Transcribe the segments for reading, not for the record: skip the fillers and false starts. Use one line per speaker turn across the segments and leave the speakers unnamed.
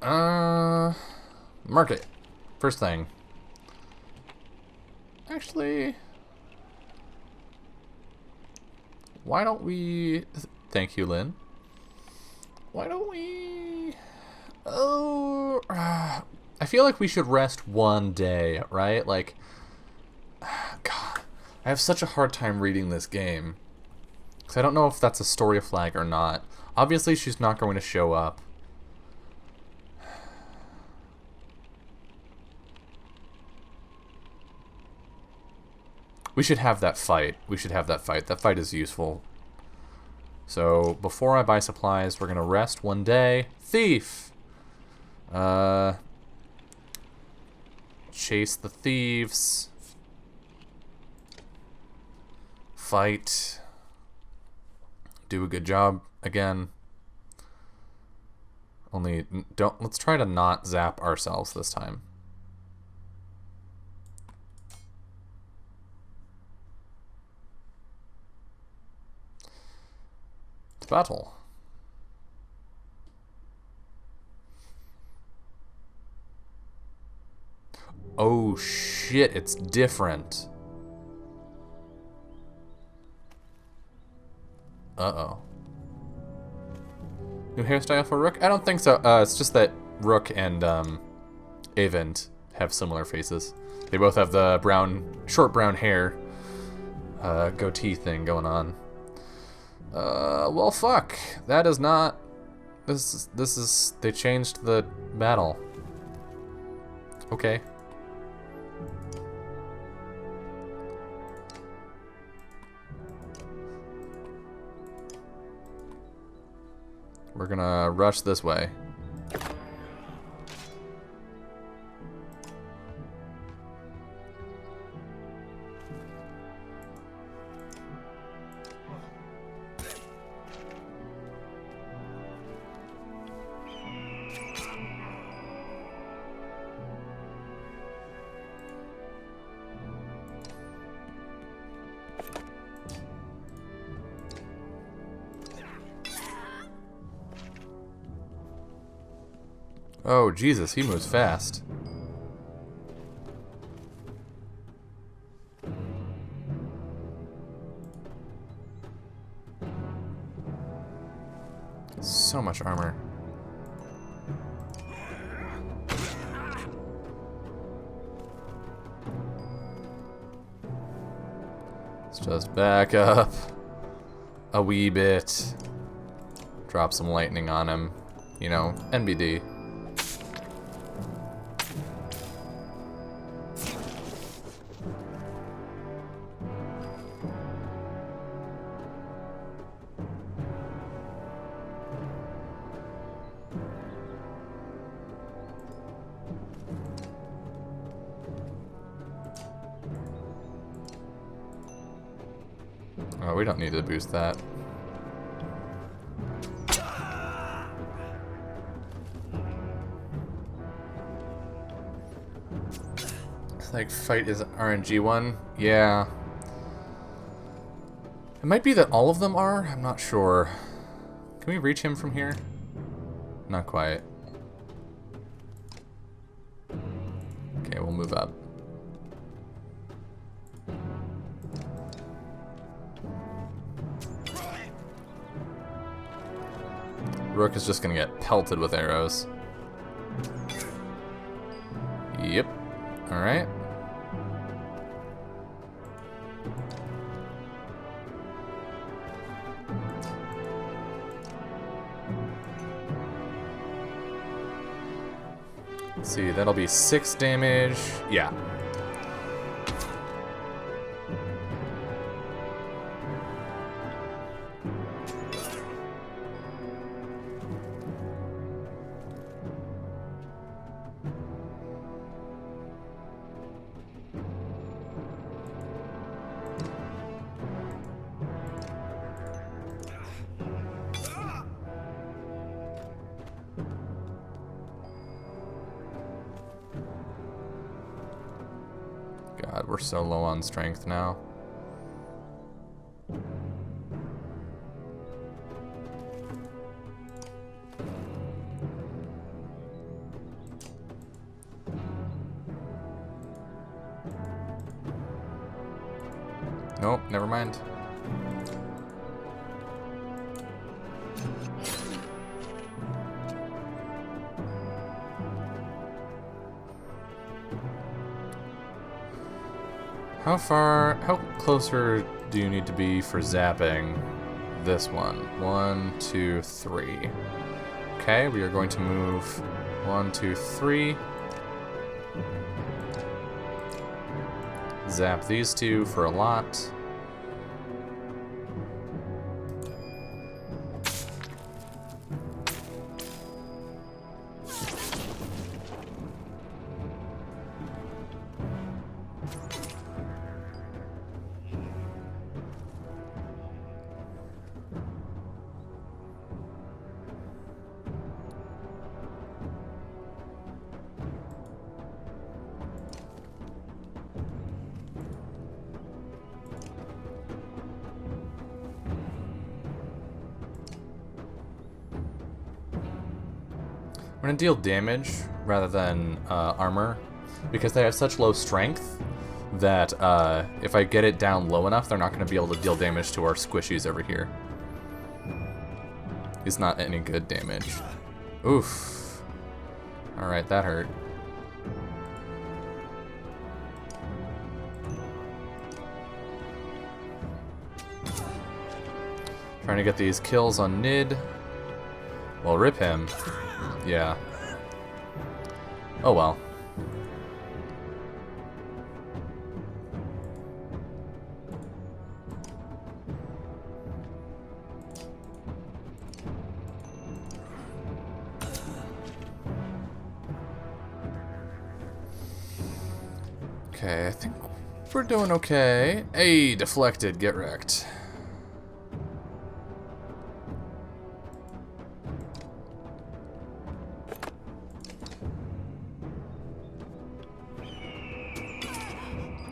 Market. First thing. Actually, why don't we... Thank you, Lynn. Why don't we... Oh... I feel like we should rest one day, right? Like... God, I have such a hard time reading this game. Because I don't know if that's a story flag or not. Obviously, she's not going to show up. We should have that fight. We should have that fight. That fight is useful. So, before I buy supplies, we're going to rest one day. Thief! Chase the thieves. Fight. Do a good job again. Only, don't, let's try to not zap ourselves this time. Battle. Oh shit, it's different. Uh-oh. New hairstyle for Rook? I don't think so. It's just that Rook and Avent have similar faces. They both have the short brown hair goatee thing going on. Well, fuck. That is not... This is... They changed the battle. Okay. We're gonna rush this way. Oh, Jesus, he moves fast. So much armor. Let's just back up a wee bit. Drop some lightning on him. You know, NBD. Oh, we don't need to boost that. Like, fight is an RNG one? Yeah. It might be that all of them are? I'm not sure. Can we reach him from here? Not quite. Okay, we'll move up. Rook is just gonna get pelted with arrows. Yep. Alright. Let's see, that'll be 6 damage. Yeah. God, we're so low on strength now. Nope, never mind. How closer do you need to be for zapping this one? 1, 2, 3. Okay, we are going to move 1, 2, 3. Zap these two for a lot. I'm going to deal damage rather than armor, because they have such low strength that if I get it down low enough, they're not going to be able to deal damage to our squishies over here. It's not any good damage. Oof. Alright, that hurt. Trying to get these kills on Nid. Well, rip him. Yeah. Oh well. Okay, I think we're doing okay. Hey, deflected, get wrecked.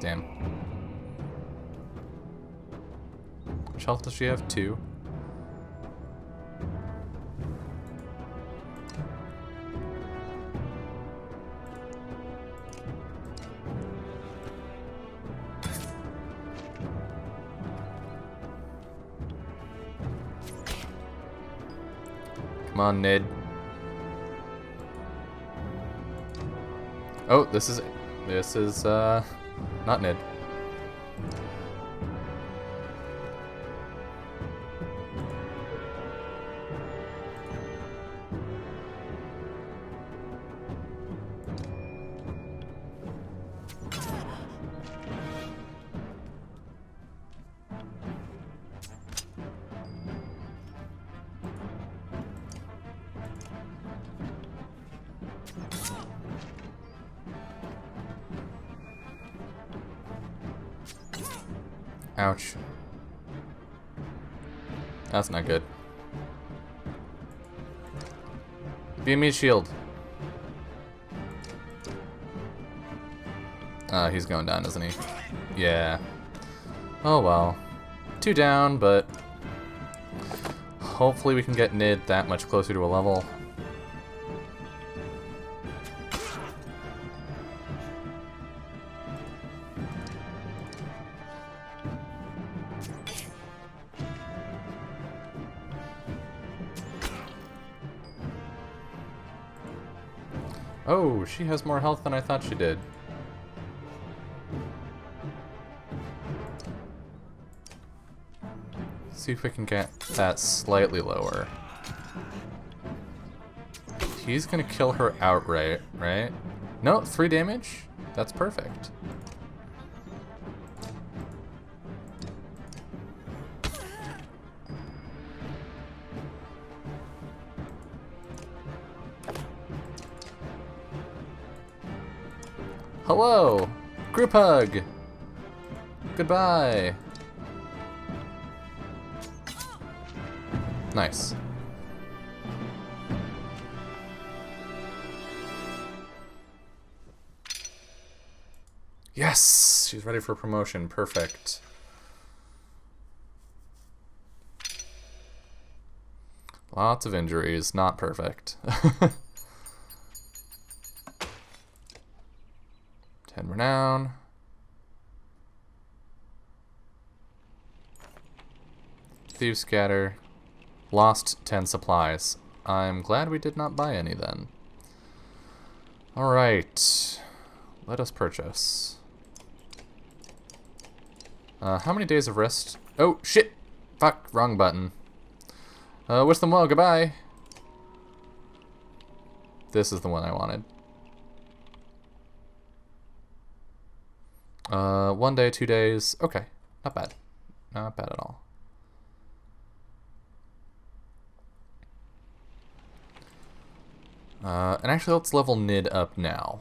Damn. Which health does she have? 2. Come on, Nid. Oh, this is not Nid. Ouch. That's not good. Be me shield. He's going down, isn't he? Yeah. Oh well. 2 down, but hopefully we can get Nid that much closer to a level. Oh, she has more health than I thought she did. See if we can get that slightly lower. He's gonna kill her outright, right? No, 3 damage? That's perfect. Hello! Group hug! Goodbye! Nice. Yes! She's ready for promotion. Perfect. Lots of injuries. Not perfect. 10 renown. Thieves scatter. Lost 10 supplies. I'm glad we did not buy any then. Alright. Let us purchase. How many days of rest? Oh, shit! Fuck, wrong button. Wish them well, goodbye! This is the one I wanted. 1 day, 2 days. Okay, not bad. Not bad at all. And actually, let's level Nid up now.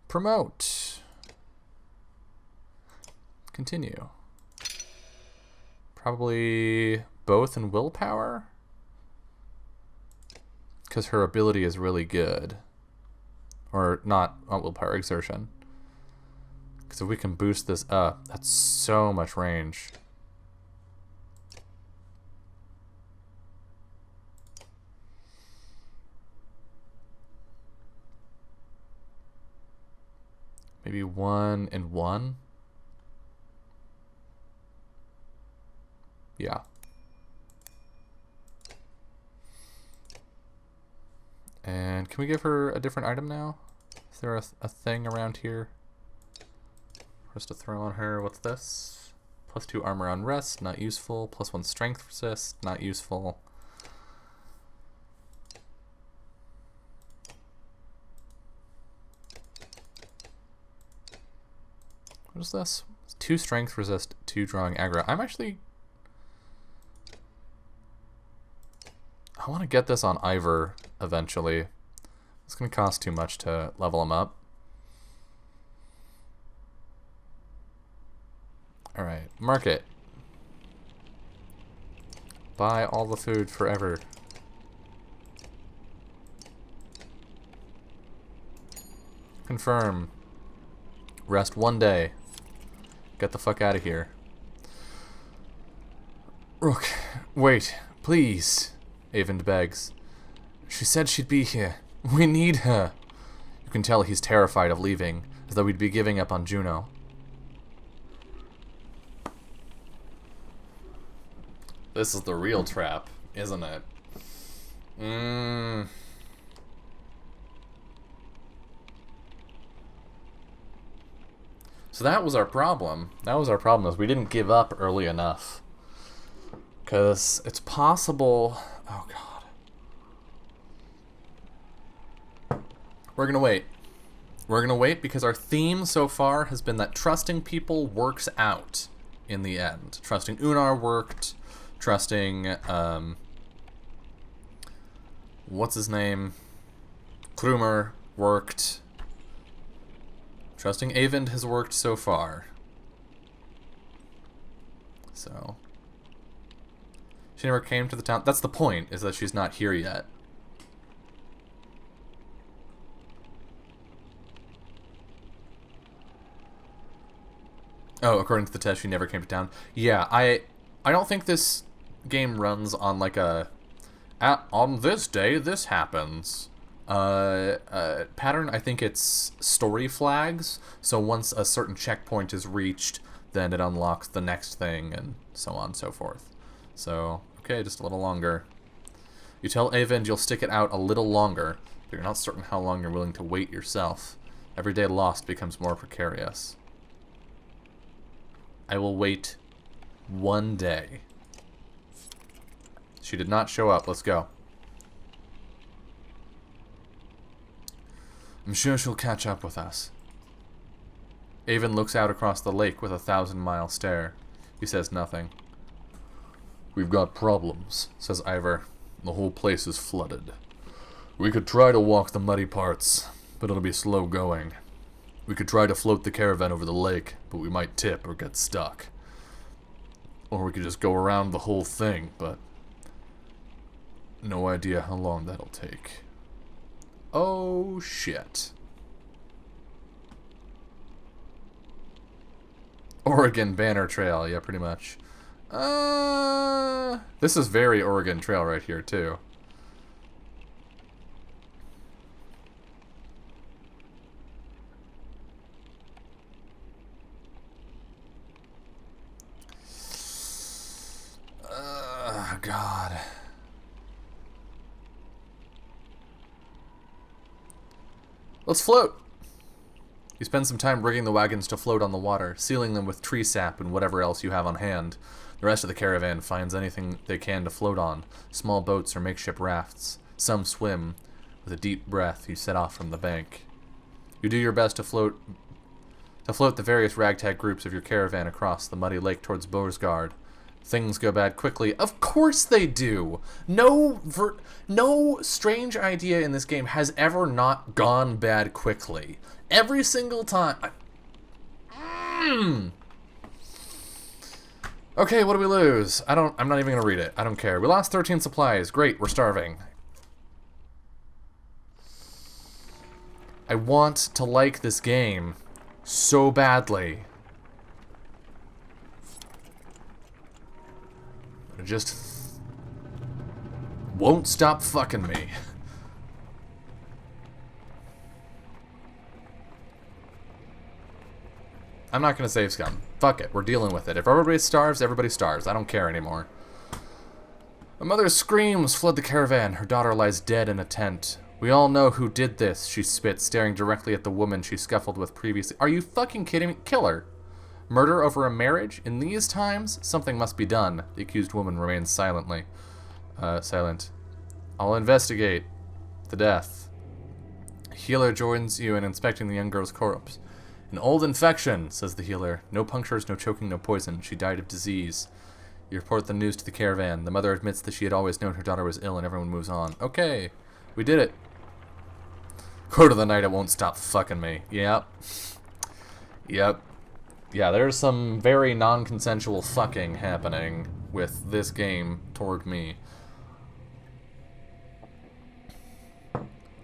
Promote. Continue. Probably both in willpower? Because her ability is really good. Or not willpower, exertion. Because if we can boost this up, that's so much range. Maybe 1 and 1? Yeah. And can we give her a different item now? Is there a thing around here for us to throw on her? What's this? +2 armor on rest, not useful. +1 strength resist, not useful. What is this? 2 strength resist, 2 drawing aggro. I want to get this on Ivor eventually. It's going to cost too much to level him up. Alright, market. Buy all the food forever. Confirm. Rest 1 day. Get the fuck out of here. Rook, wait, please. Avend begs. She said she'd be here. We need her. You can tell he's terrified of leaving, as though we'd be giving up on Juno. This is the real trap, isn't it? So that was our problem. That was our problem, is we didn't give up early enough. Because it's possible... Oh, God. We're going to wait. We're going to wait because our theme so far has been that trusting people works out in the end. Trusting Unar worked. Trusting... what's his name? Krumer worked. Trusting Avend has worked so far. So... She never came to the town. That's the point, is that she's not here yet. Oh, according to the test, she never came to town. Yeah, I don't think this game runs on like a... on this day, this happens. Pattern, I think it's story flags. So once a certain checkpoint is reached, then it unlocks the next thing, and so on and so forth. So... Okay, just a little longer. You tell Avend you'll stick it out a little longer, but you're not certain how long you're willing to wait yourself. Every day lost becomes more precarious. I will wait 1 day. She did not show up. Let's go. I'm sure she'll catch up with us. Avend looks out across the lake with a 1,000-mile stare. He says nothing. We've got problems, says Ivor. The whole place is flooded. We could try to walk the muddy parts, but it'll be slow going. We could try to float the caravan over the lake, but we might tip or get stuck. Or we could just go around the whole thing, but no idea how long that'll take. Oh, shit. Oregon Banner Trail, yeah, pretty much. This is very Oregon Trail right here, too. God. Let's float. You spend some time rigging the wagons to float on the water, sealing them with tree sap and whatever else you have on hand. The rest of the caravan finds anything they can to float on, small boats or makeshift rafts. Some swim. With a deep breath, you set off from the bank. You do your best to float the various ragtag groups of your caravan across the muddy lake towards Boersgard. Things go bad quickly. Of course they do! No strange idea in this game has ever not gone bad quickly. Every single time. Okay, what do we lose? I'm not even gonna read it. I don't care. We lost 13 supplies. Great, we're starving. I want to like this game so badly. It just won't stop fucking me. I'm not gonna save scum. Fuck it, we're dealing with it. If everybody starves, everybody starves. I don't care anymore. A mother's screams flood the caravan. Her daughter lies dead in a tent. We all know who did this, she spits, staring directly at the woman she scuffled with previously. Are you fucking kidding me? Kill her. Murder over a marriage? In these times, something must be done. The accused woman remains silent. I'll investigate the death. A healer joins you in inspecting the young girl's corpse. An old infection, says the healer. No punctures, no choking, no poison. She died of disease. You report the news to the caravan. The mother admits that she had always known her daughter was ill and everyone moves on. Okay, we did it. Quote of the night, it won't stop fucking me. Yep. Yep. Yeah, there's some very non-consensual fucking happening with this game toward me.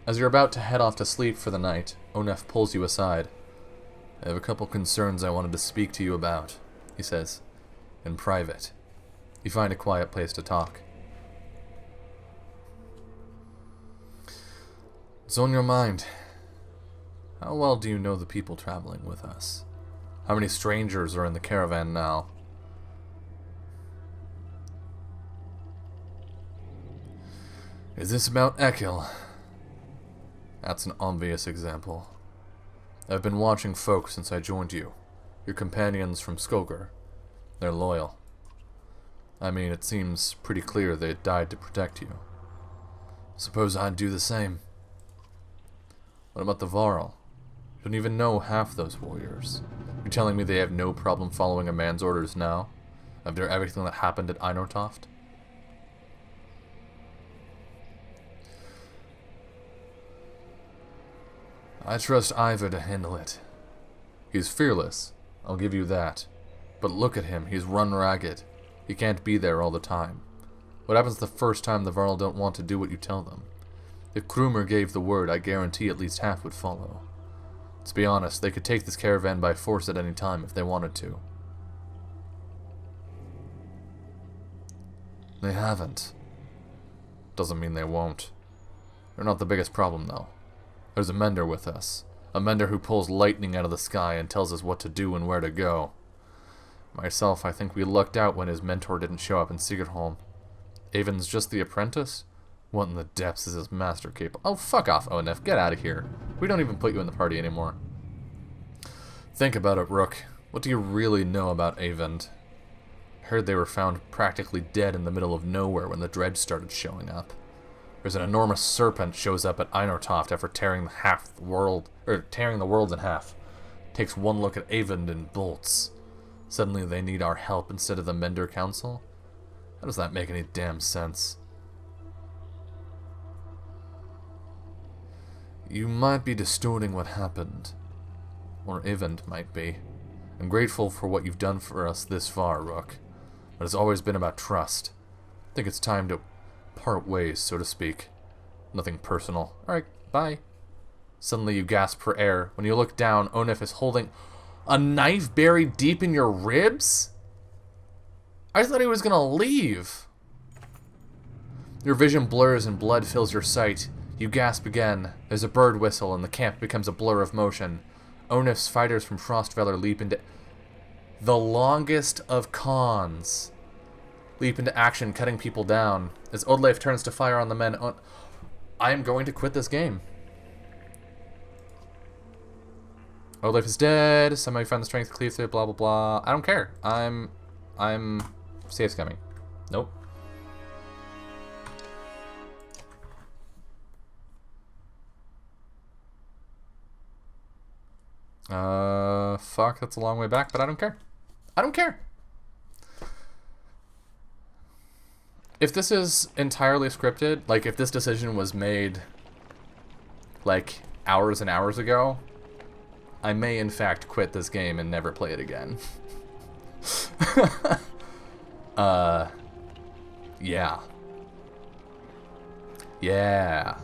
As you're about to head off to sleep for the night, Onef pulls you aside. I have a couple concerns I wanted to speak to you about, he says, in private. You find a quiet place to talk. What's on your mind? How well do you know the people traveling with us? How many strangers are in the caravan now? Is this about Ekil? That's an obvious example. I've been watching folk since I joined you. Your companions from Skogar. They're loyal. I mean, it seems pretty clear they died to protect you. Suppose I'd do the same. What about the Varl? Don't even know half those warriors. You're telling me they have no problem following a man's orders now? After everything that happened at Einortoft? I trust Ivar to handle it. He's fearless, I'll give you that. But look at him, he's run ragged. He can't be there all the time. What happens the first time the Varl don't want to do what you tell them? If Krumer gave the word, I guarantee at least half would follow. Let's be honest, they could take this caravan by force at any time if they wanted to. They haven't. Doesn't mean they won't. They're not the biggest problem, though. There's a mender with us. A mender who pulls lightning out of the sky and tells us what to do and where to go. Myself, I think we lucked out when his mentor didn't show up in Sigerholm. Avon's just the apprentice? What in the depths is his master capable? Oh, fuck off, Onef. Get out of here. We don't even put you in the party anymore. Think about it, Rook. What do you really know about Avon? Heard they were found practically dead in the middle of nowhere when the dredge started showing up. There's an enormous serpent shows up at Einortoft after tearing the world in half. Takes one look at Avon and bolts. Suddenly they need our help instead of the Mender Council? How does that make any damn sense? You might be distorting what happened. Or Avon might be. I'm grateful for what you've done for us this far, Rook. But it's always been about trust. I think it's time to part ways, so to speak. Nothing personal. Alright, bye. Suddenly you gasp for air. When you look down, Onef is holding a knife buried deep in your ribs? I thought he was gonna leave. Your vision blurs and blood fills your sight. You gasp again. There's a bird whistle and the camp becomes a blur of motion. Onef's fighters from Frostfeller leap into the longest of cons. leap into action, cutting people down. As Oddleif turns to fire on the men, I am going to quit this game. Oddleif is dead. Somebody found the strength to cleave through. Blah blah blah. I don't care. I'm safe scumming. Nope. Fuck. That's a long way back, but I don't care. I don't care. If this is entirely scripted, like if this decision was made like hours and hours ago, I may in fact quit this game and never play it again. Yeah. Yeah.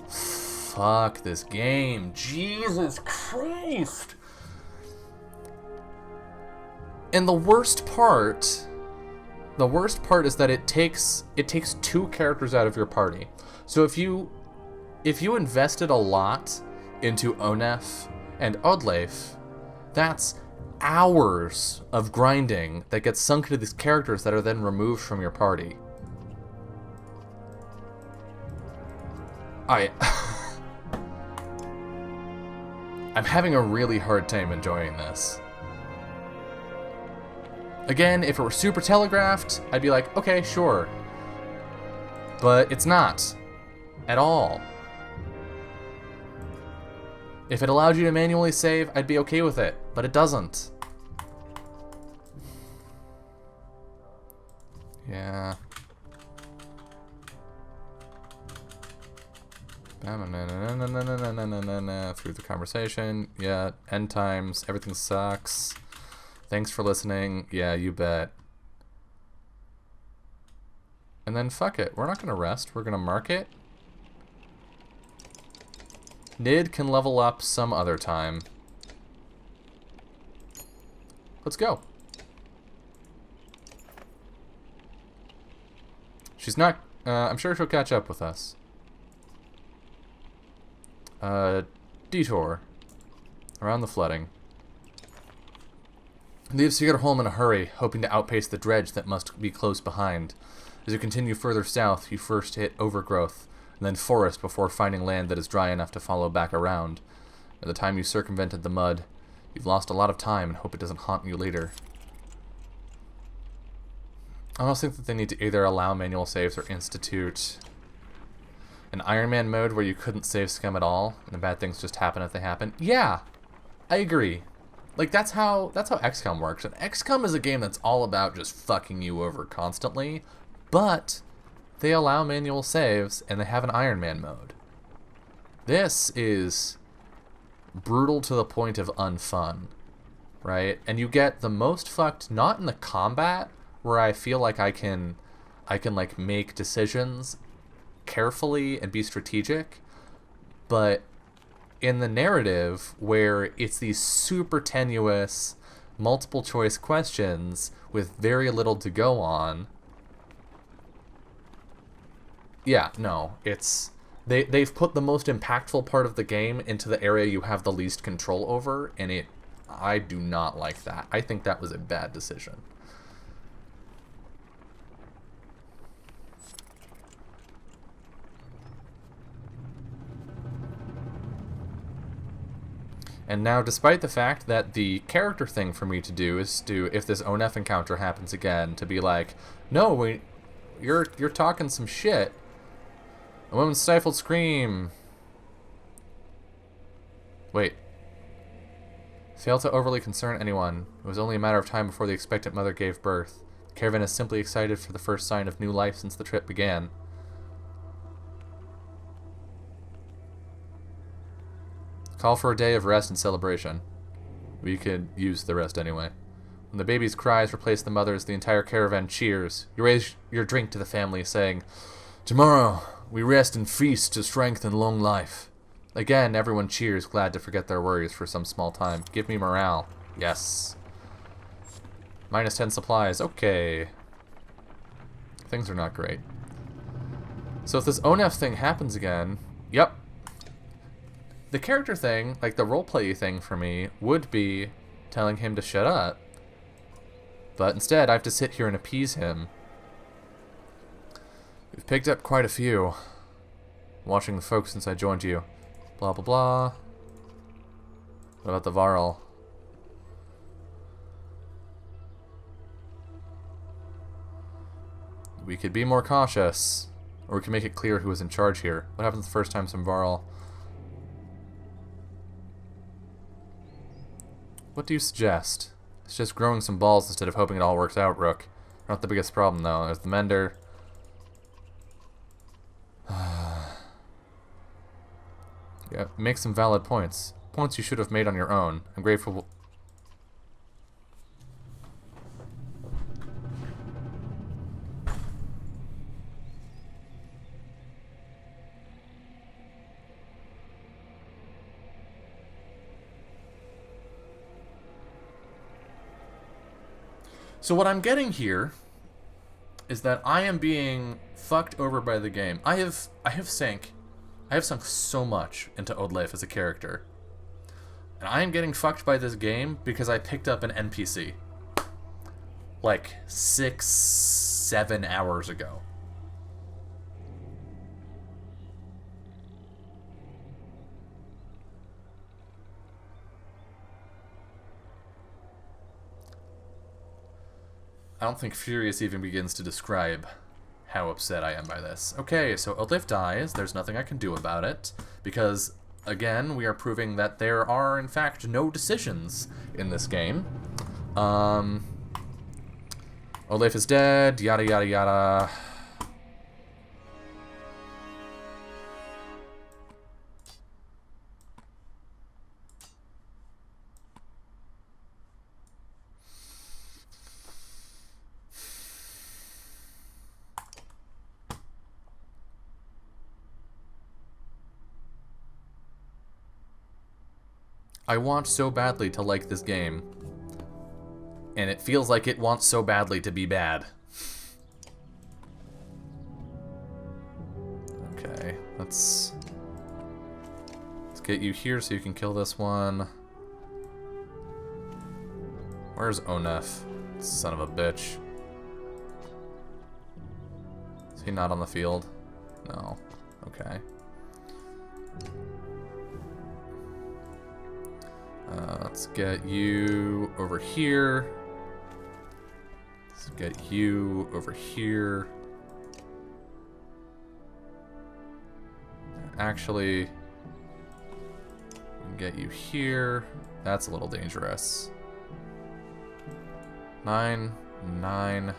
Fuck this game. Jesus Christ. And the worst part is that it takes two characters out of your party. So if you invested a lot into Onef and Oddleif, that's hours of grinding that gets sunk into these characters that are then removed from your party. I'm having a really hard time enjoying this. Again, if it were super telegraphed, I'd be like, okay, sure. But it's not. At all. If it allowed you to manually save, I'd be okay with it. But it doesn't. Yeah. Through the conversation. Yeah, end times. Everything sucks. Thanks for listening. Yeah, you bet. And then fuck it. We're not going to rest. We're going to mark it. Nid can level up some other time. Let's go. She's not... I'm sure she'll catch up with us. Detour. Around the flooding. Leaves you get home in a hurry, hoping to outpace the dredge that must be close behind. As you continue further south, you first hit overgrowth, and then forest before finding land that is dry enough to follow back around. By the time you circumvented the mud, you've lost a lot of time and hope it doesn't haunt you later. I almost think that they need to either allow manual saves or institute an Iron Man mode where you couldn't save scum at all, and the bad things just happen if they happen. Yeah, I agree. Like, that's how XCOM works. And XCOM is a game that's all about just fucking you over constantly, but they allow manual saves, and they have an Iron Man mode. This is brutal to the point of unfun, right? And you get the most fucked, not in the combat, where I feel like I can like, make decisions carefully and be strategic, but in the narrative, where it's these super tenuous, multiple choice questions with very little to go on. Yeah, no, it's... They've put the most impactful part of the game into the area you have the least control over, and I do not like that. I think that was a bad decision. And now, despite the fact that the character thing for me to do is to, if this ONF encounter happens again, to be like, no, you're talking some shit. A woman's stifled scream. Wait. Fail to overly concern anyone. It was only a matter of time before the expectant mother gave birth. The caravan is simply excited for the first sign of new life since the trip began. Call for a day of rest and celebration. We could use the rest anyway. When the baby's cries replace the mother's, the entire caravan cheers. You raise your drink to the family, saying, "Tomorrow, we rest and feast to strength and long life." Again, everyone cheers, glad to forget their worries for some small time. Give me morale. Yes. -10 supplies. Okay. Things are not great. So if this ONF thing happens again, yep. The character thing, like the roleplay thing for me, would be telling him to shut up. But instead, I have to sit here and appease him. We've picked up quite a few. Watching the folks since I joined you. Blah, blah, blah. What about the Varl? We could be more cautious. Or we can make it clear who is in charge here. What happens the first time some Varl... What do you suggest? It's just growing some balls instead of hoping it all works out, Rook. Not the biggest problem, though. There's the Mender. Yeah, make some valid points. Points you should have made on your own. I'm grateful... So what I'm getting here is that I am being fucked over by the game. I have sunk so much into Oddleif as a character. And I am getting fucked by this game because I picked up an NPC. Like 6-7 hours ago. I don't think Furious even begins to describe how upset I am by this. Okay, so Oddleif dies. There's nothing I can do about it. Because, again, we are proving that there are, in fact, no decisions in this game. Oddleif is dead, yada yada yada. I want so badly to like this game. And it feels like it wants so badly to be bad. Okay, let's get you here so you can kill this one. Where's Onef? Son of a bitch. Is he not on the field? No. Okay. Let's get you over here. Let's get you over here. Actually, we can get you here. That's a little dangerous. 9, 9.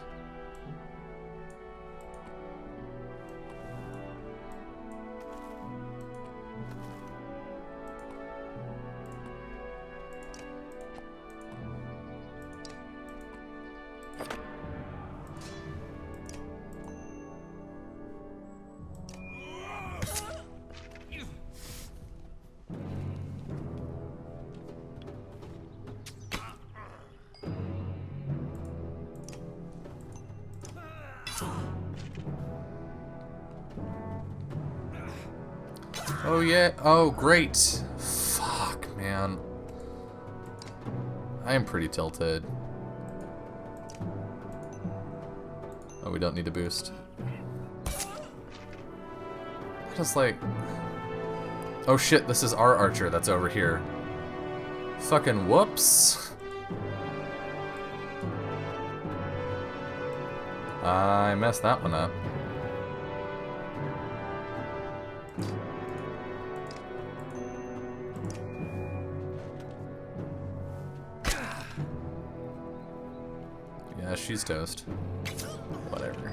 Oh yeah, oh great. Fuck, man. I am pretty tilted. Oh, we don't need a boost. Just like... Oh shit, this is our archer that's over here. Fucking whoops. I messed that one up. Yeah, she's toast. Whatever.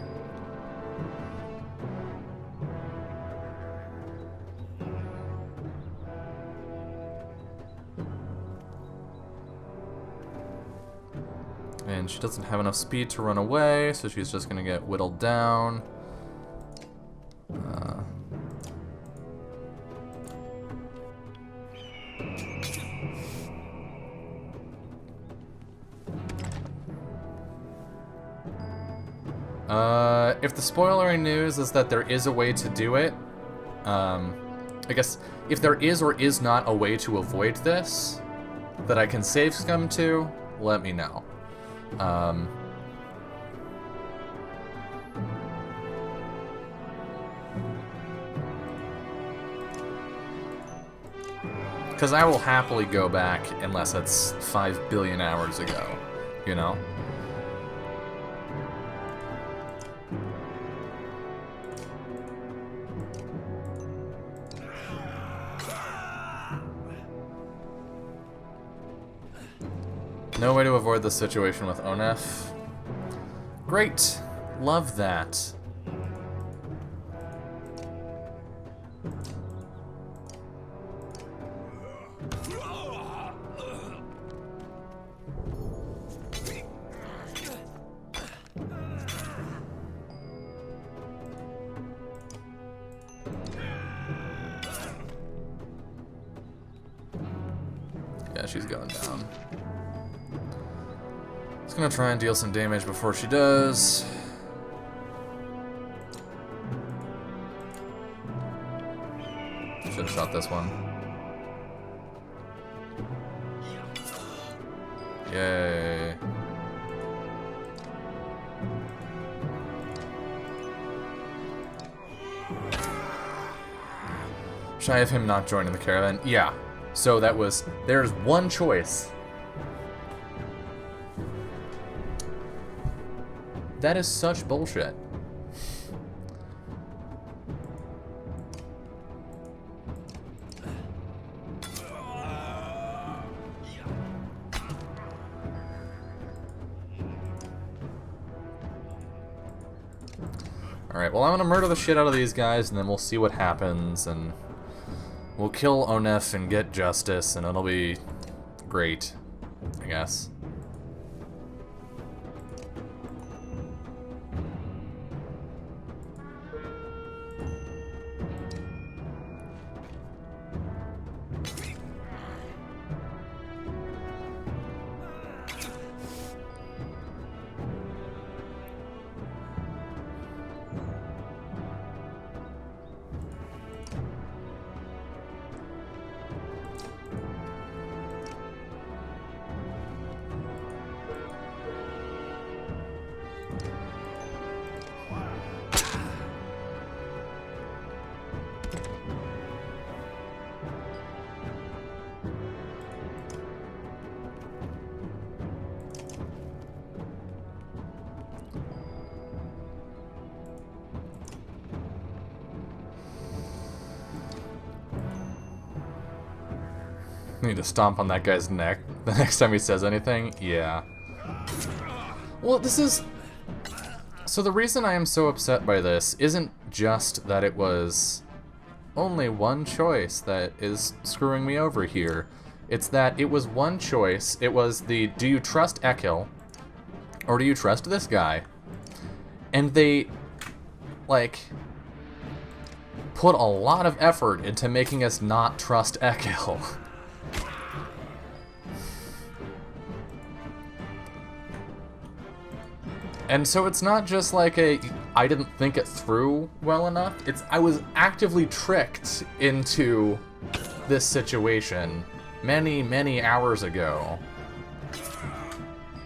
And she doesn't have enough speed to run away, so she's just gonna get whittled down. If the spoilery news is that there is a way to do it, I guess if there is or is not a way to avoid this that I can save scum to, let me know. Because I will happily go back unless it's 5 billion hours ago, you know? No way to avoid the situation with Onef. Great! Love that. Yeah, she's going down. Just gonna try and deal some damage before she does. Should have shot this one. Yay. Shy of him not joining the caravan? Yeah. So that was... There's one choice. That is such bullshit. Alright, well I'm gonna murder the shit out of these guys and then we'll see what happens and we'll kill Onef and get justice and it'll be great, I guess. Need to stomp on that guy's neck the next time he says anything? Yeah. Well, this is... So the reason I am so upset by this isn't just that it was only one choice that is screwing me over here. It's that it was one choice. It was the, do you trust Ekil? Or do you trust this guy? And they, like, put a lot of effort into making us not trust Ekil. And so it's not just like a, I didn't think it through well enough. It's, I was actively tricked into this situation many, many hours ago.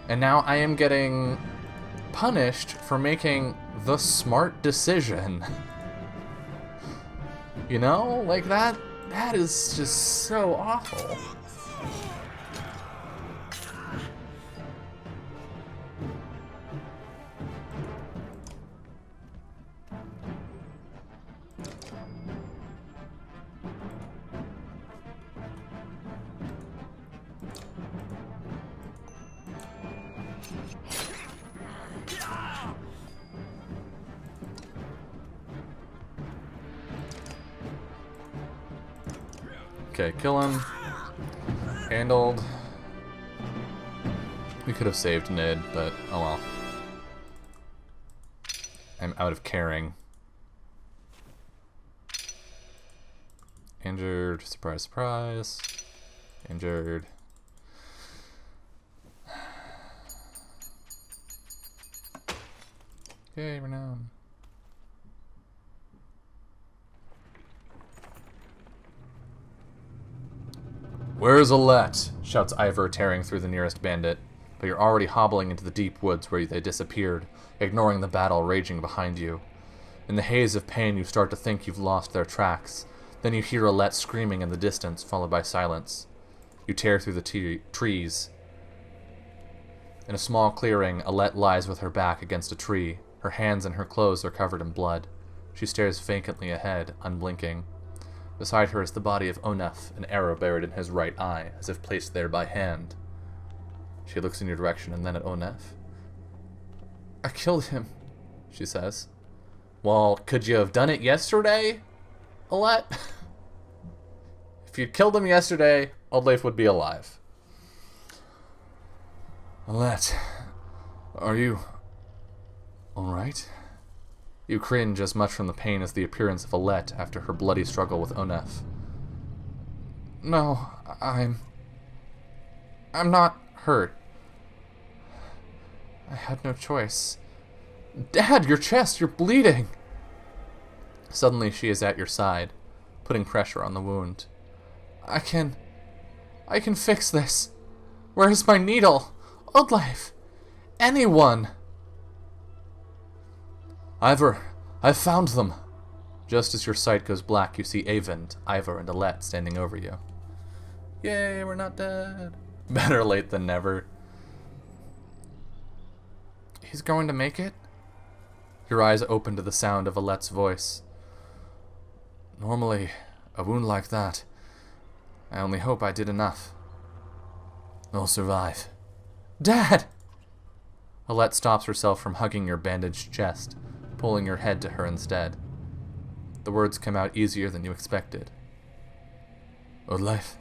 And now I am getting punished for making the smart decision. You know? Like that is just so awful. Okay, kill him. Handled. We could have saved Nid, but oh well. I'm out of caring. Injured. Surprise, surprise. Injured. Okay, renown. Where's Alette? Shouts Ivor, tearing through the nearest bandit. But you're already hobbling into the deep woods where they disappeared, ignoring the battle raging behind you. In the haze of pain, you start to think you've lost their tracks. Then you hear Alette screaming in the distance, followed by silence. You tear through the trees. In a small clearing, Alette lies with her back against a tree. Her hands and her clothes are covered in blood. She stares vacantly ahead, unblinking. Beside her is the body of Onef, an arrow buried in his right eye, as if placed there by hand. She looks in your direction and then at Onef. I killed him, she says. Well, could you have done it yesterday, Alette? If you'd killed him yesterday, Old Leif would be alive. Alette, are you alright? You cringe as much from the pain as the appearance of Alette after her bloody struggle with Onef. No, I'm not hurt. I had no choice. Dad, your chest, you're bleeding! Suddenly she is at your side, putting pressure on the wound. I can fix this. Where's my needle? Old Leif! Anyone! Ivor, I've found them. Just as your sight goes black, you see Eyvind, Ivor, and Alette standing over you. Yay, we're not dead. Better late than never. He's going to make it? Your eyes open to the sound of Alette's voice. Normally, a wound like that, I only hope I did enough. I'll survive. Dad! Alette stops herself from hugging your bandaged chest, pulling your head to her instead. The words come out easier than you expected. Old Leif.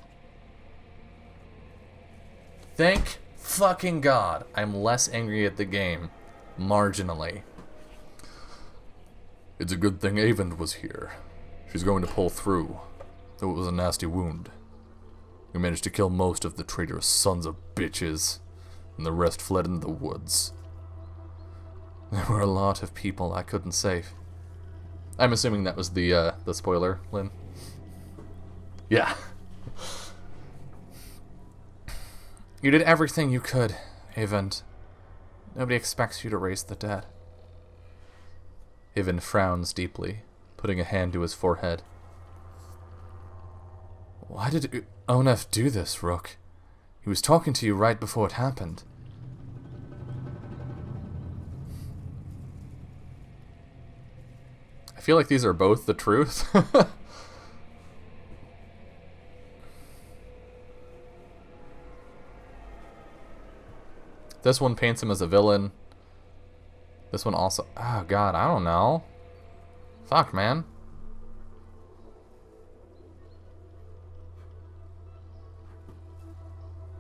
Thank fucking God I'm less angry at the game. Marginally. It's a good thing Eyvind was here. She's going to pull through, though it was a nasty wound. We managed to kill most of the traitorous sons of bitches, and the rest fled into the woods. There were a lot of people I couldn't save. I'm assuming that was the spoiler, Lynn. Yeah. You did everything you could, Eyvind. Nobody expects you to raise the dead. Eyvind frowns deeply, putting a hand to his forehead. Why did Onef do this, Rook? He was talking to you right before it happened. I feel like these are both the truth. This one paints him as a villain. This one also... Oh, God, I don't know. Fuck, man.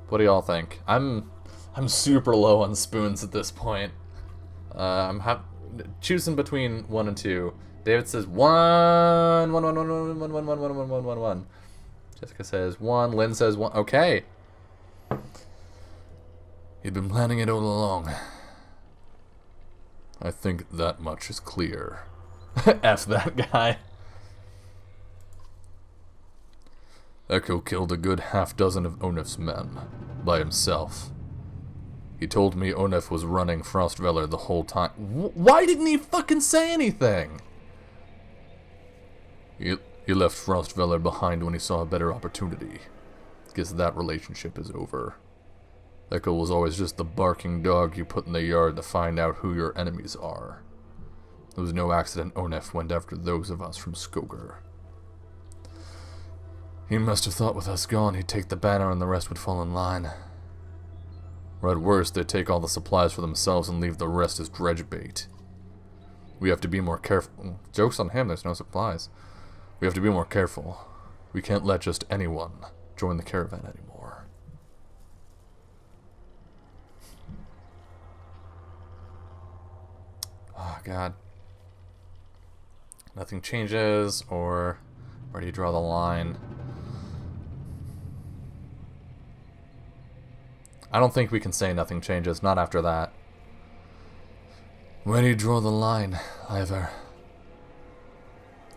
What do y'all think? I'm super low on spoons at this point. I'm choosing between 1 and 2. David says 1. Jessica says 1. Lynn says 1. Okay. He'd been planning it all along. I think that much is clear. F that guy. Echo killed a good half-dozen of Onef's men, by himself. He told me Onef was running Frostveller the whole time. Why didn't he fucking say anything? He left Frostveller behind when he saw a better opportunity. Guess that relationship is over. Echo was always just the barking dog you put in the yard to find out who your enemies are. It was no accident Onef went after those of us from Skogar. He must have thought with us gone he'd take the banner and the rest would fall in line. Or at worst, they'd take all the supplies for themselves and leave the rest as dredge bait. We have to be more careful. Joke's on him, there's no supplies. We have to be more careful. We can't let just anyone join the caravan anymore. Oh, God. Nothing changes, or where do you draw the line? I don't think we can say nothing changes, not after that. Where do you draw the line, Ivor?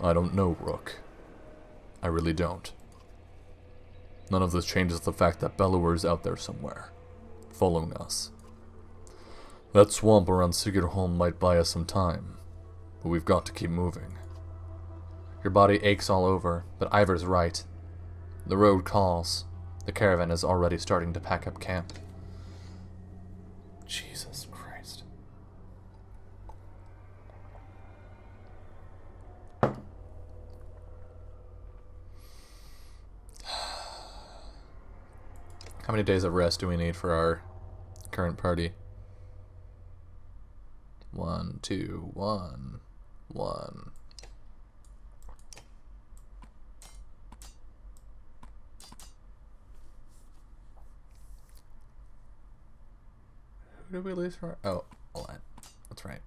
I don't know, Rook. I really don't. None of this changes the fact that Bellower is out there somewhere, following us. That swamp around Sigurholm might buy us some time, but we've got to keep moving. Your body aches all over, but Ivor's right. The road calls. The caravan is already starting to pack up camp. Jesus Christ. How many days of rest do we need for our current party? 1, 2, 1, 1. Who did we lose for? Oh, Olet. That's right.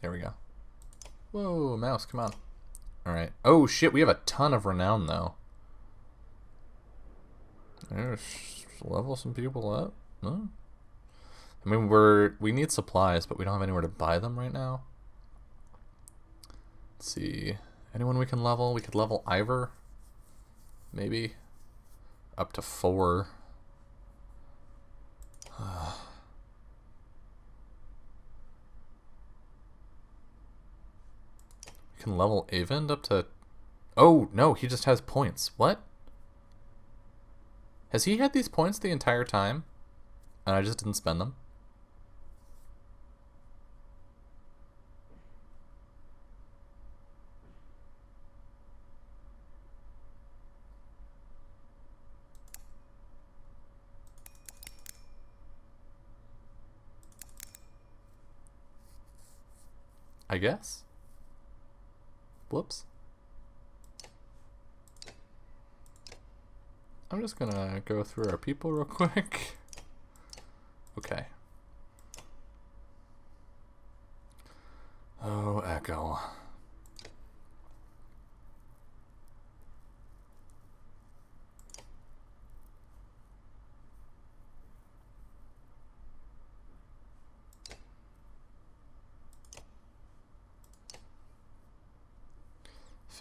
There we go. Whoa, mouse, come on. Alright. Oh, shit, we have a ton of renown, though. Let's level some people up. Huh? I mean, we need supplies, but we don't have anywhere to buy them right now. Let's see. Anyone we can level? We could level Ivor. Maybe. Up to 4. We can level Avend up to... Oh, no, he just has points. What? Has he had these points the entire time? And I just didn't spend them? I guess? Whoops. I'm just gonna go through our people real quick. Okay. Oh, Echo.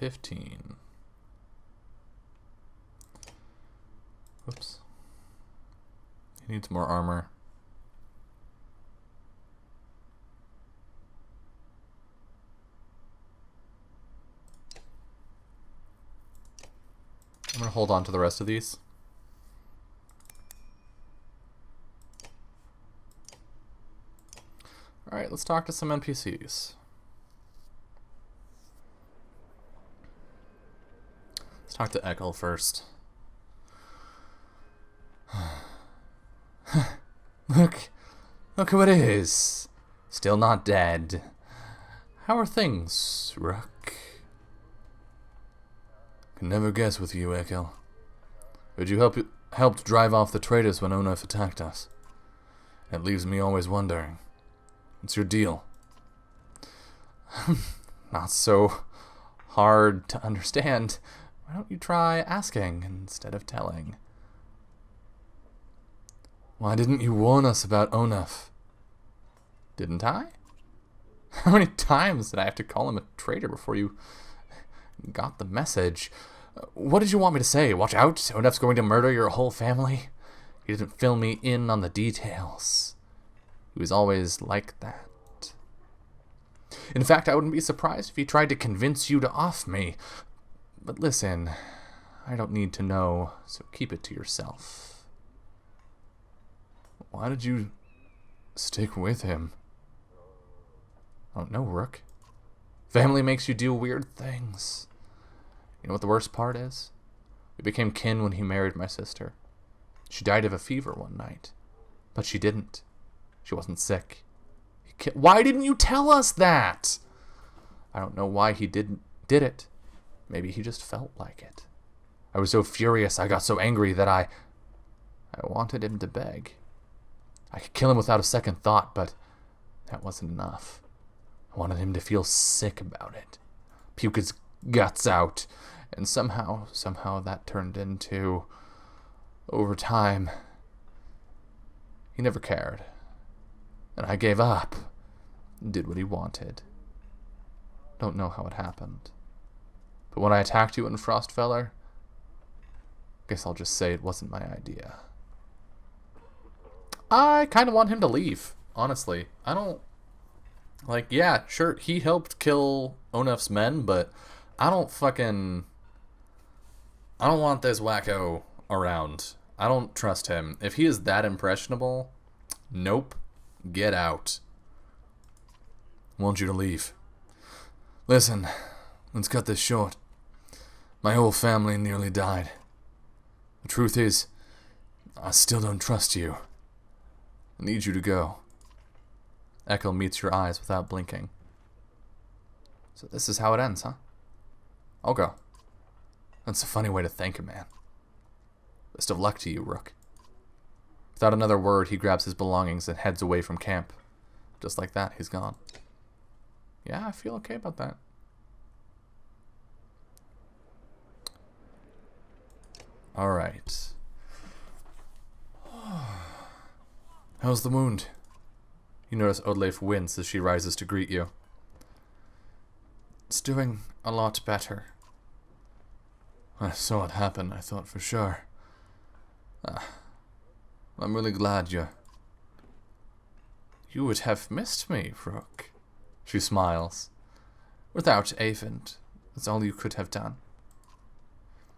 $15. Whoops. He needs more armor. I'm gonna hold on to the rest of these. Alright, let's talk to some NPCs. Let's talk to Echo first. Look who it is. Still not dead. How are things, Rook? Can never guess with you, Echo. But you helped drive off the traitors when Onef attacked us. It leaves me always wondering. What's your deal? Not so hard to understand. Why don't you try asking instead of telling? Why didn't you warn us about Onef? Didn't I? How many times did I have to call him a traitor before you got the message? What did you want me to say? Watch out, Onef's going to murder your whole family? He didn't fill me in on the details. He was always like that. In fact, I wouldn't be surprised if he tried to convince you to off me. But listen, I don't need to know, so keep it to yourself. Why did you stick with him? I don't know, Rook. Family makes you do weird things. You know what the worst part is? We became kin when he married my sister. She died of a fever one night. But she didn't. She wasn't sick. Why didn't you tell us that? I don't know why he did it. Maybe he just felt like it. I was so furious, I got so angry that I wanted him to beg. I could kill him without a second thought, but that wasn't enough. I wanted him to feel sick about it. Puke his guts out. And somehow that turned into... Over time, he never cared. And I gave up. Did what he wanted. Don't know how it happened. But when I attacked you in Frostfeller, guess I'll just say it wasn't my idea. I kind of want him to leave, honestly. I don't Like, yeah, sure, he helped kill Onef's men, but I don't fucking... I don't want this wacko around. I don't trust him. If he is that impressionable, nope. Get out. I want you to leave. Listen, let's cut this short. My whole family nearly died. The truth is, I still don't trust you. I need you to go. Echo meets your eyes without blinking. So this is how it ends, huh? I'll go. That's a funny way to thank a man. Best of luck to you, Rook. Without another word, he grabs his belongings and heads away from camp. Just like that, he's gone. Yeah, I feel okay about that. Alright. How's the wound? You notice Oddleif wince as she rises to greet you. It's doing a lot better. When I saw it happen, I thought for sure. I'm really glad you would have missed me, Rook. She smiles. Without Avent, that's all you could have done.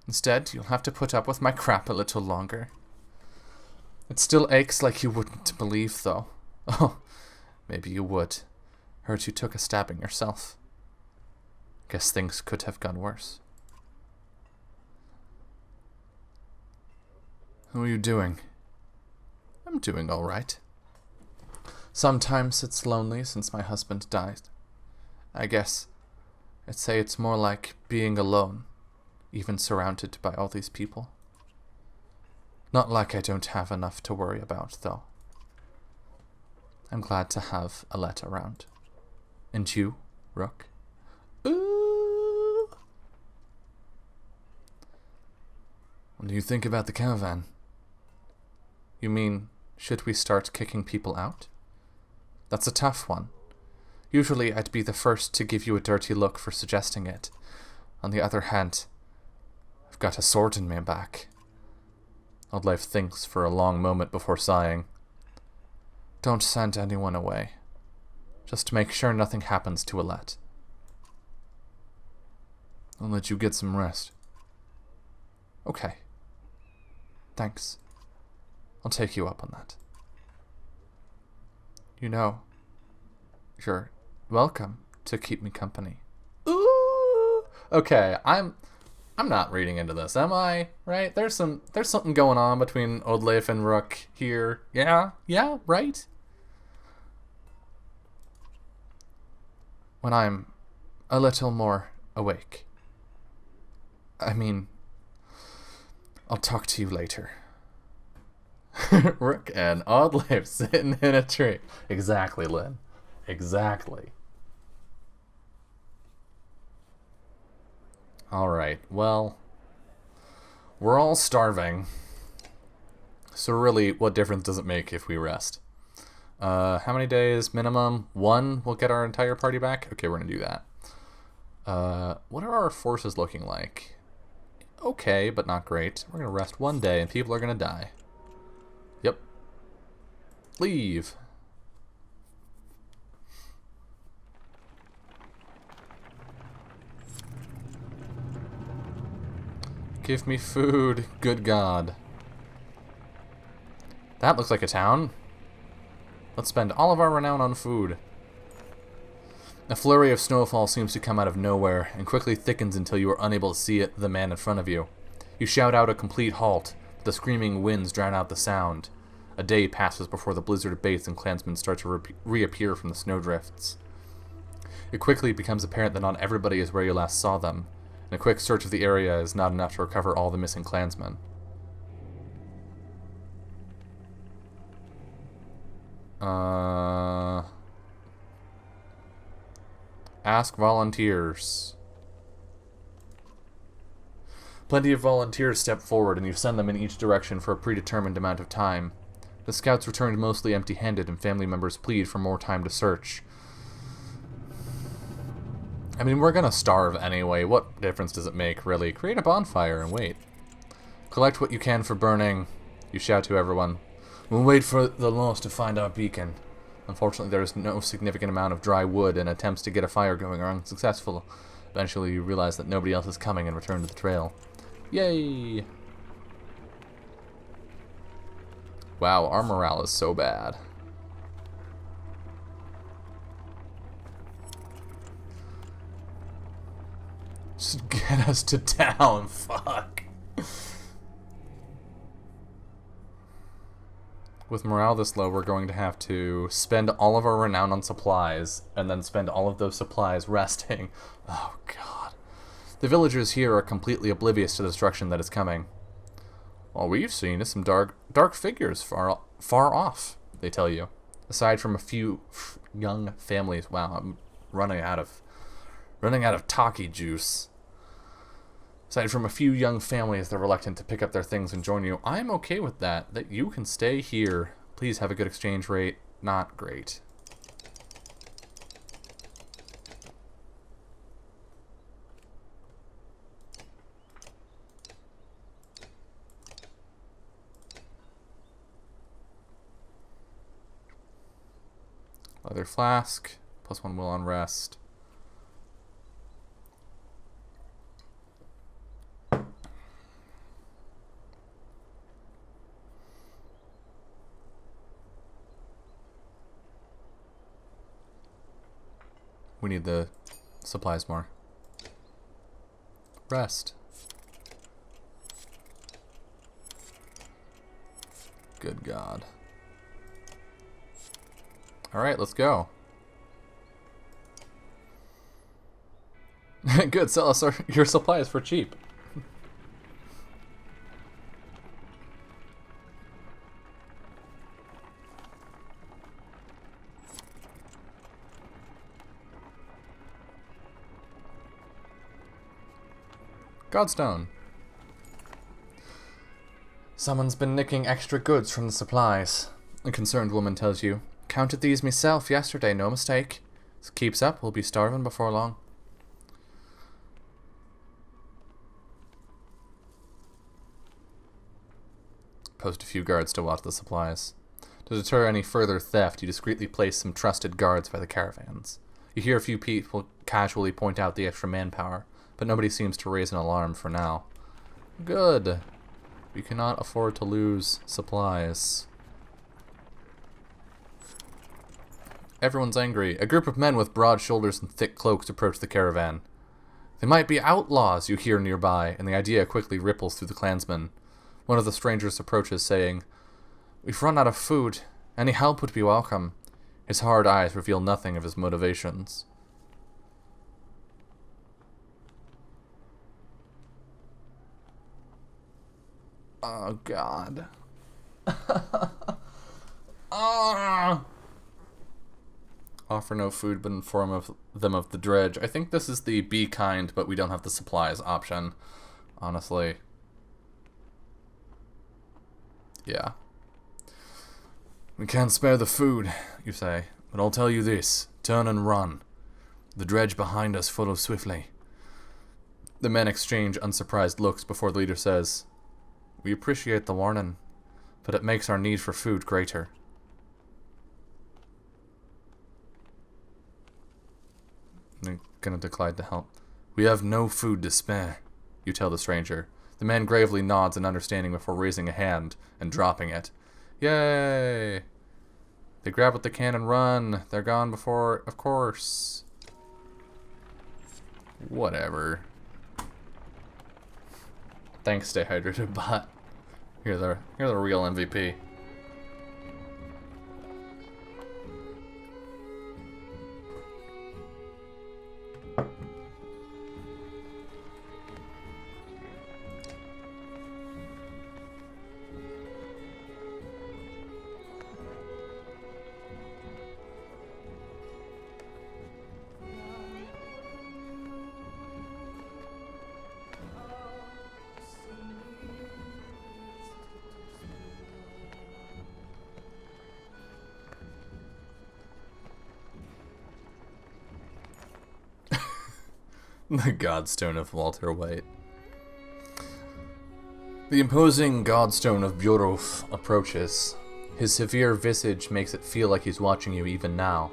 Instead, you'll have to put up with my crap a little longer. It still aches like you wouldn't believe, though. Oh, maybe you would. Heard you took a stabbing yourself. Guess things could have gone worse. How are you doing? I'm doing all right. Sometimes it's lonely since my husband died. I guess I'd say it's more like being alone, even surrounded by all these people. Not like I don't have enough to worry about, though. I'm glad to have Alette around. And you, Rook? Ooh! What do you think about the caravan? You mean, should we start kicking people out? That's a tough one. Usually I'd be the first to give you a dirty look for suggesting it. On the other hand, I've got a sword in my back. Oddleif thinks for a long moment before sighing. Don't send anyone away. Just make sure nothing happens to Alette. I'll let you get some rest. Okay. Thanks. I'll take you up on that. You know, you're welcome to keep me company. Ooh! Okay, I'm not reading into this, am I? Right? There's something going on between Oddleif and Rook here. Yeah, right? When I'm a little more awake. I mean, I'll talk to you later. Rook and Oddleif sitting in a tree. Exactly, Lynn. Exactly. Alright, well, we're all starving. So really, what difference does it make if we rest? How many days minimum? 1 will get our entire party back? Okay, we're gonna do that. What are our forces looking like? Okay, but not great. We're gonna rest 1 day and people are gonna die. Yep. Leave. Give me food. Good God. That looks like a town. Let's spend all of our renown on food. A flurry of snowfall seems to come out of nowhere and quickly thickens until you are unable to see the man in front of you. You shout out a complete halt, but the screaming winds drown out the sound. A day passes before the blizzard abates and clansmen start to reappear from the snowdrifts. It quickly becomes apparent that not everybody is where you last saw them, and a quick search of the area is not enough to recover all the missing clansmen. Ask volunteers. Plenty of volunteers step forward and you send them in each direction for a predetermined amount of time. The scouts returned mostly empty-handed and family members plead for more time to search. I mean, we're gonna starve anyway. What difference does it make, really? Create a bonfire and wait. Collect what you can for burning. You shout to everyone. We'll wait for the lost to find our beacon. Unfortunately, there is no significant amount of dry wood, and attempts to get a fire going are unsuccessful. Eventually, you realize that nobody else is coming and return to the trail. Yay! Wow, our morale is so bad. Just get us to town, fuck. With morale this low, we're going to have to spend all of our renown on supplies, and then spend all of those supplies resting. Oh, God. The villagers here are completely oblivious to the destruction that is coming. All we've seen is some dark figures far off, they tell you. Aside from a few young families. Wow, I'm running out of Taki juice. Aside from a few young families that are reluctant to pick up their things and join you, I'm okay with that. That you can stay here. Please have a good exchange rate. Not great. Leather flask. +1 will on rest. We need the supplies more. Rest. Good God. Alright, let's go. Good, sell us your supplies for cheap. Godstone. Someone's been nicking extra goods from the supplies. A concerned woman tells you. Counted these myself yesterday, no mistake. This keeps up, we'll be starving before long. Post a few guards to watch the supplies. To deter any further theft, you discreetly place some trusted guards by the caravans. You hear a few people casually point out the extra manpower, but nobody seems to raise an alarm for now. Good. We cannot afford to lose supplies. Everyone's angry. A group of men with broad shoulders and thick cloaks approach the caravan. They might be outlaws, you hear nearby, and the idea quickly ripples through the clansmen. One of the strangers approaches, saying, We've run out of food. Any help would be welcome. His hard eyes reveal nothing of his motivations. Oh, God. Offer no food, but inform them of the dredge. I think this is the be kind, but we don't have the supplies option. Honestly. Yeah. We can't spare the food, you say, but I'll tell you this. Turn and run. The dredge behind us follows swiftly. The men exchange unsurprised looks before the leader says, We appreciate the warning, but it makes our need for food greater. They're gonna decline to help. We have no food to spare, you tell the stranger. The man gravely nods in understanding before raising a hand and dropping it. Yay! They grab what they can and run. They're gone before, of course. Whatever. Thanks, Stay Hydrated Bot. You're the real MVP. The Godstone of Walter White. The imposing Godstone of Bjorulf approaches. His severe visage makes it feel like he's watching you even now.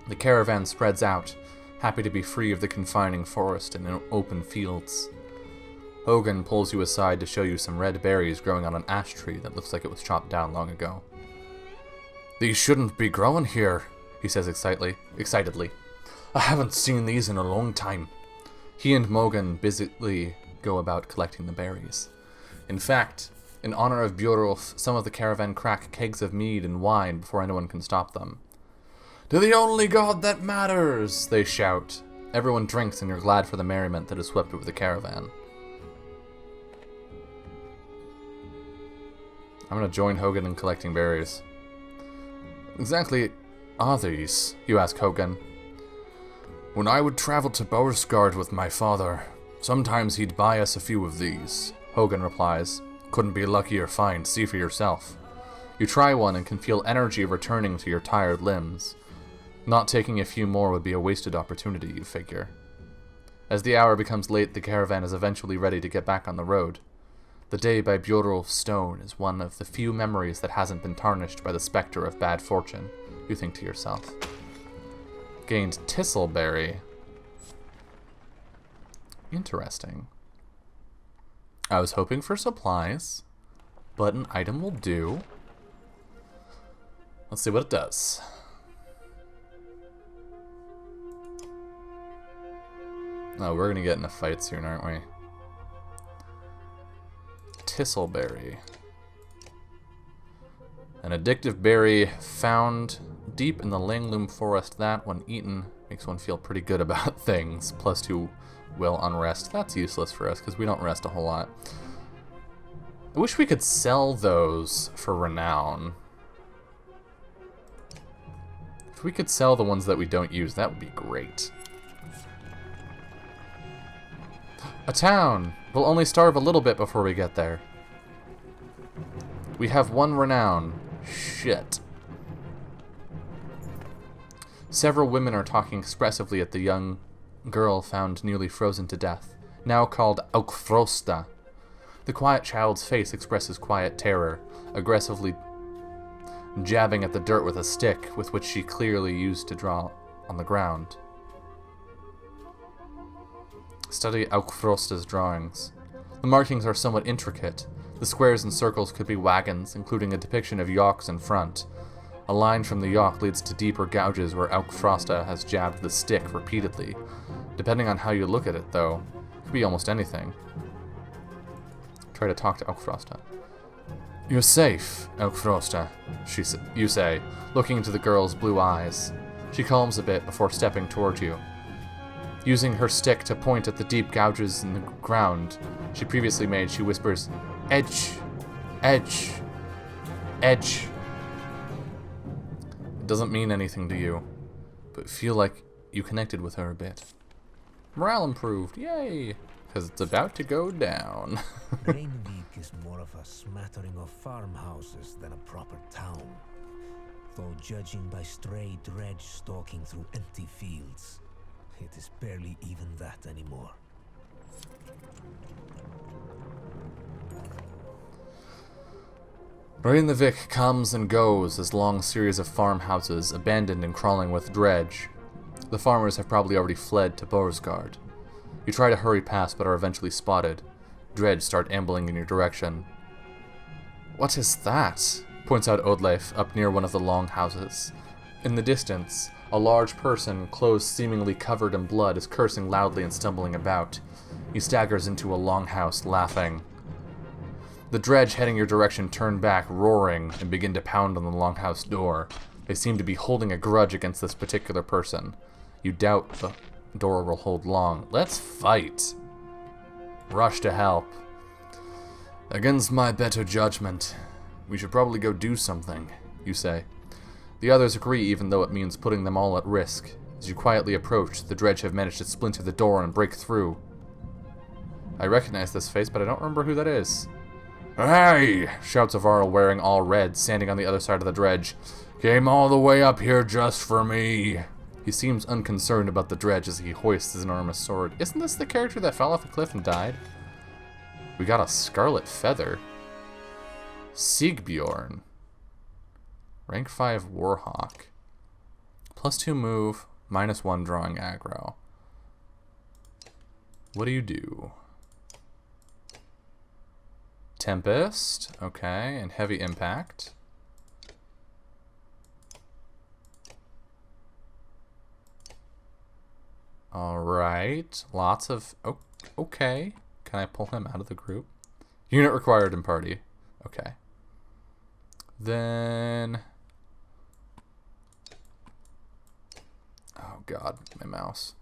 The caravan spreads out, happy to be free of the confining forest and in open fields. Hogan pulls you aside to show you some red berries growing on an ash tree that looks like it was chopped down long ago. "These shouldn't be growing here," he says excitedly. "I haven't seen these in a long time." He and Mogan busily go about collecting the berries. In fact, in honor of Bjorulf, some of the caravan crack kegs of mead and wine before anyone can stop them. "To the only god that matters!" they shout. Everyone drinks and you're glad for the merriment that has swept over the caravan. I'm gonna join Hogan in collecting berries. "Exactly are these?" you ask Hogan. "When I would travel to Boersgard with my father, sometimes he'd buy us a few of these," Hogan replies. "Couldn't be luckier find, see for yourself." You try one and can feel energy returning to your tired limbs. Not taking a few more would be a wasted opportunity, you figure. As the hour becomes late, the caravan is eventually ready to get back on the road. The day by Bjorulf's stone is one of the few memories that hasn't been tarnished by the specter of bad fortune, you think to yourself. Gained Tisselberry. Interesting. I was hoping for supplies, but an item will do. Let's see what it does. Oh, we're gonna get in a fight soon, aren't we? Tisselberry. An addictive berry found deep in the Langloom forest that, when eaten, makes one feel pretty good about things. +2 will unrest. That's useless for us because we don't rest a whole lot. I wish we could sell those for renown. If we could sell the ones that we don't use, that would be great. A town! We'll only starve a little bit before we get there. We have 1 renown. Shit. Several women are talking expressively at the young girl found nearly frozen to death, now called Aukfrosta. The quiet child's face expresses quiet terror, aggressively jabbing at the dirt with a stick with which she clearly used to draw on the ground. Study Aukfrosta's drawings. The markings are somewhat intricate. The squares and circles could be wagons, including a depiction of yawks in front. A line from the yawk leads to deeper gouges where Aukfrosta has jabbed the stick repeatedly. Depending on how you look at it, though, it could be almost anything. Try to talk to Aukfrosta. "You're safe, Aukfrosta," you say, looking into the girl's blue eyes. She calms a bit before stepping toward you. Using her stick to point at the deep gouges in the ground she previously made, she whispers, "Edge, edge, edge." It doesn't mean anything to you, but feel like you connected with her a bit. Morale improved, yay! Because it's about to go down.
Rainbeak is more of a smattering of farmhouses than a proper town, though judging by stray dredge stalking through empty fields, it is barely even that anymore.
Rainvik comes and goes as long series of farmhouses, abandoned and crawling with dredge. The farmers have probably already fled to Boersgard. You try to hurry past, but are eventually spotted. Dredge start ambling in your direction. "What is that?" points out Odleif up near one of the long houses. In the distance, a large person, clothes seemingly covered in blood, is cursing loudly and stumbling about. He staggers into a longhouse, laughing. The dredge heading your direction turn back, roaring, and begin to pound on the longhouse door. They seem to be holding a grudge against this particular person. You doubt the door will hold long. Let's fight! Rush to help. "Against my better judgment, we should probably go do something," you say. The others agree, even though it means putting them all at risk. As you quietly approach, the dredge have managed to splinter the door and break through. I recognize this face, but I don't remember who that is. "Hey!" shouts a Varl wearing all red, standing on the other side of the dredge. "Came all the way up here just for me." He seems unconcerned about the dredge as he hoists his enormous sword. Isn't this the character that fell off a cliff and died? We got a scarlet feather. Sigbjorn. Rank 5 Warhawk. +2 move, -1 drawing aggro. What do you do? Tempest, okay, and heavy impact. Alright, lots of... Oh, okay. Can I pull him out of the group? Unit required in party. Okay. Then... Oh god, my mouse.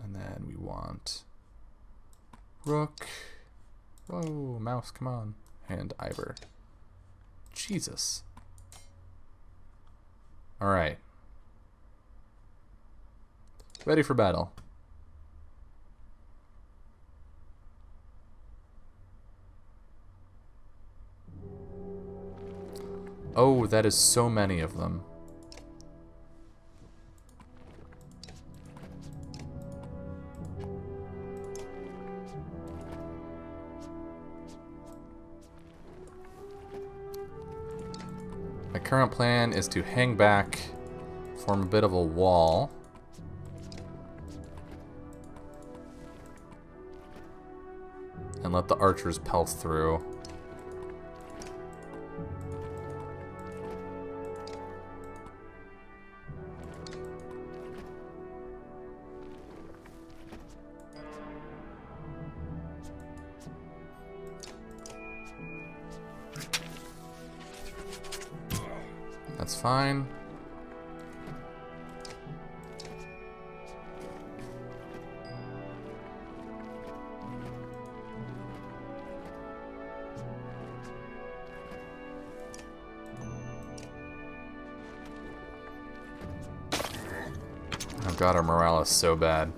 And then we want... Rook. Whoa, mouse, come on. And Ivor. Jesus. Alright. Ready for battle. Oh, that is so many of them. My current plan is to hang back, form a bit of a wall. And let the archers pelt through. That's fine. Oh god, our morale is so bad.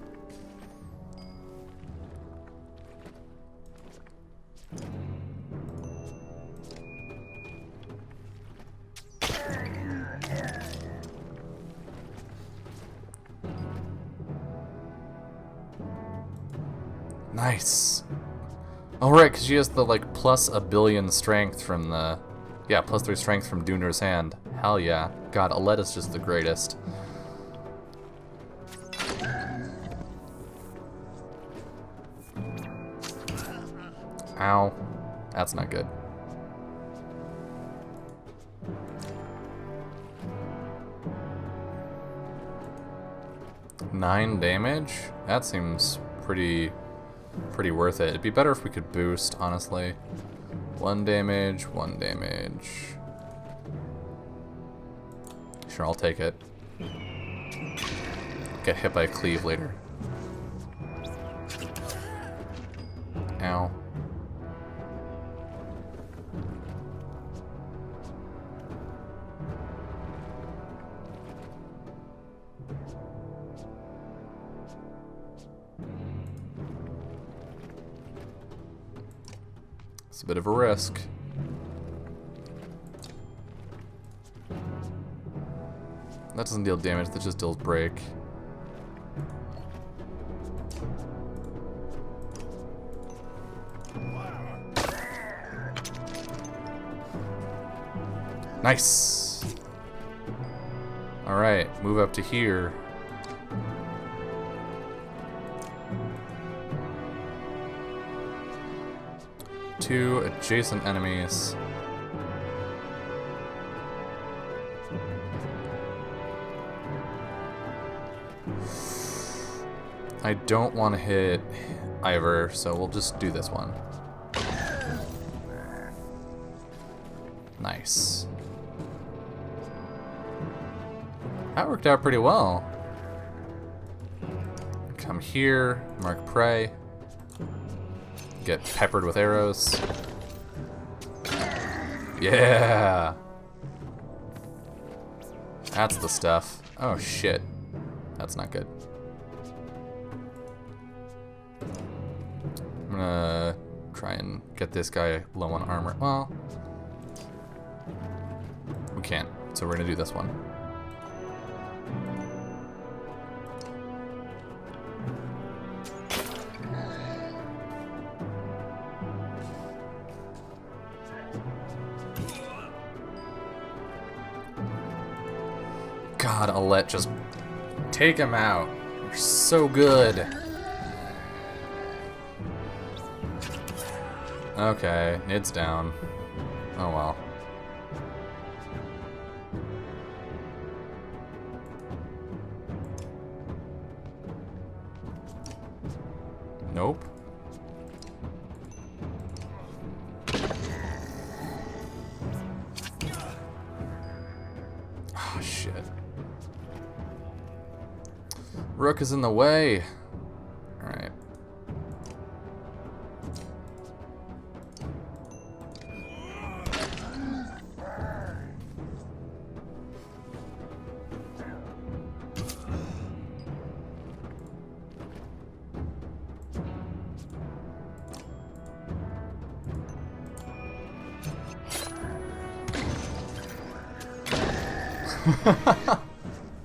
Nice. Oh right, because she has the like +1 billion strength from the... Yeah, +3 strength from Dunder's hand. Hell yeah. God, Aletta's just the greatest. Ow. That's not good. $9 damage? That seems pretty worth it. It'd be better if we could boost, honestly. 1 damage, 1 damage. Sure, I'll take it. Get hit by a cleave later. Ow. It's a bit of a risk. That doesn't deal damage, that just deals break. Nice! Alright, move up to here. Two adjacent enemies. I don't want to hit Ivor, so we'll just do this one. Nice. That worked out pretty well. Come here, mark prey. Get peppered with arrows. Yeah! That's the stuff. Oh shit. That's not good. I'm gonna try and get this guy low on armor. Well, we can't, so we're gonna do this one. God, Alette, just take him out. You're so good. Okay, Nid's down. Oh well. Nope. Oh, shit. Rook is in the way. Alright.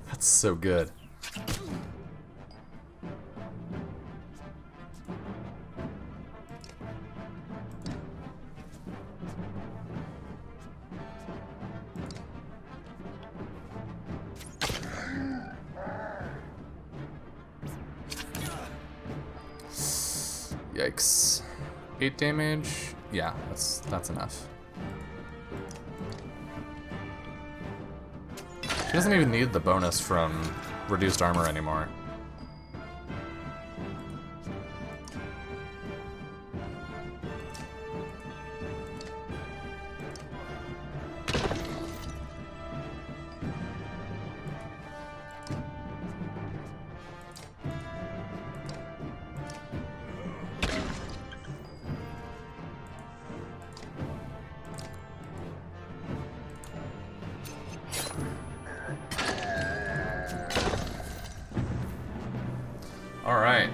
That's so good. Yikes. 8 damage? Yeah, that's enough. She doesn't even need the bonus from reduced armor anymore. Alright.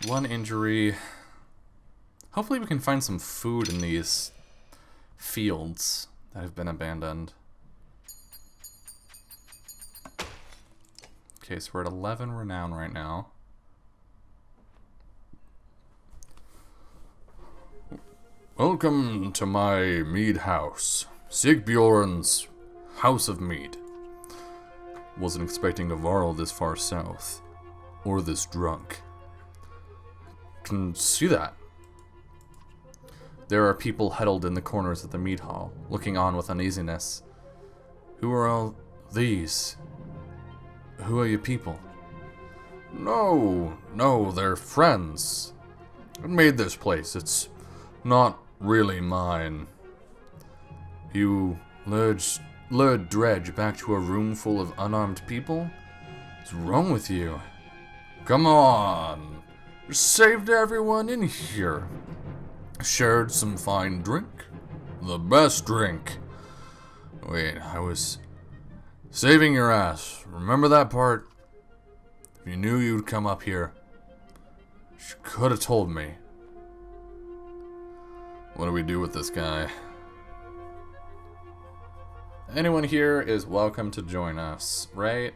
One injury. Hopefully we can find some food in these fields that have been abandoned. Okay, so we're at 11 renown right now. Welcome to my mead house. Sigbjorn's House of Mead. Wasn't expecting a Varl this far south. Or this drunk. Can see that. There are people huddled in the corners of the mead hall, looking on with uneasiness. Who are all these? Who are you people? No, they're friends. I made this place. It's not really mine. You lured Dredge back to a room full of unarmed people? What's wrong with you? Come on! You saved everyone in here. Shared some fine drink. The best drink. Wait, I was saving your ass. Remember that part? If you knew you'd come up here, you could have told me. What do we do with this guy? Anyone here is welcome to join us, right?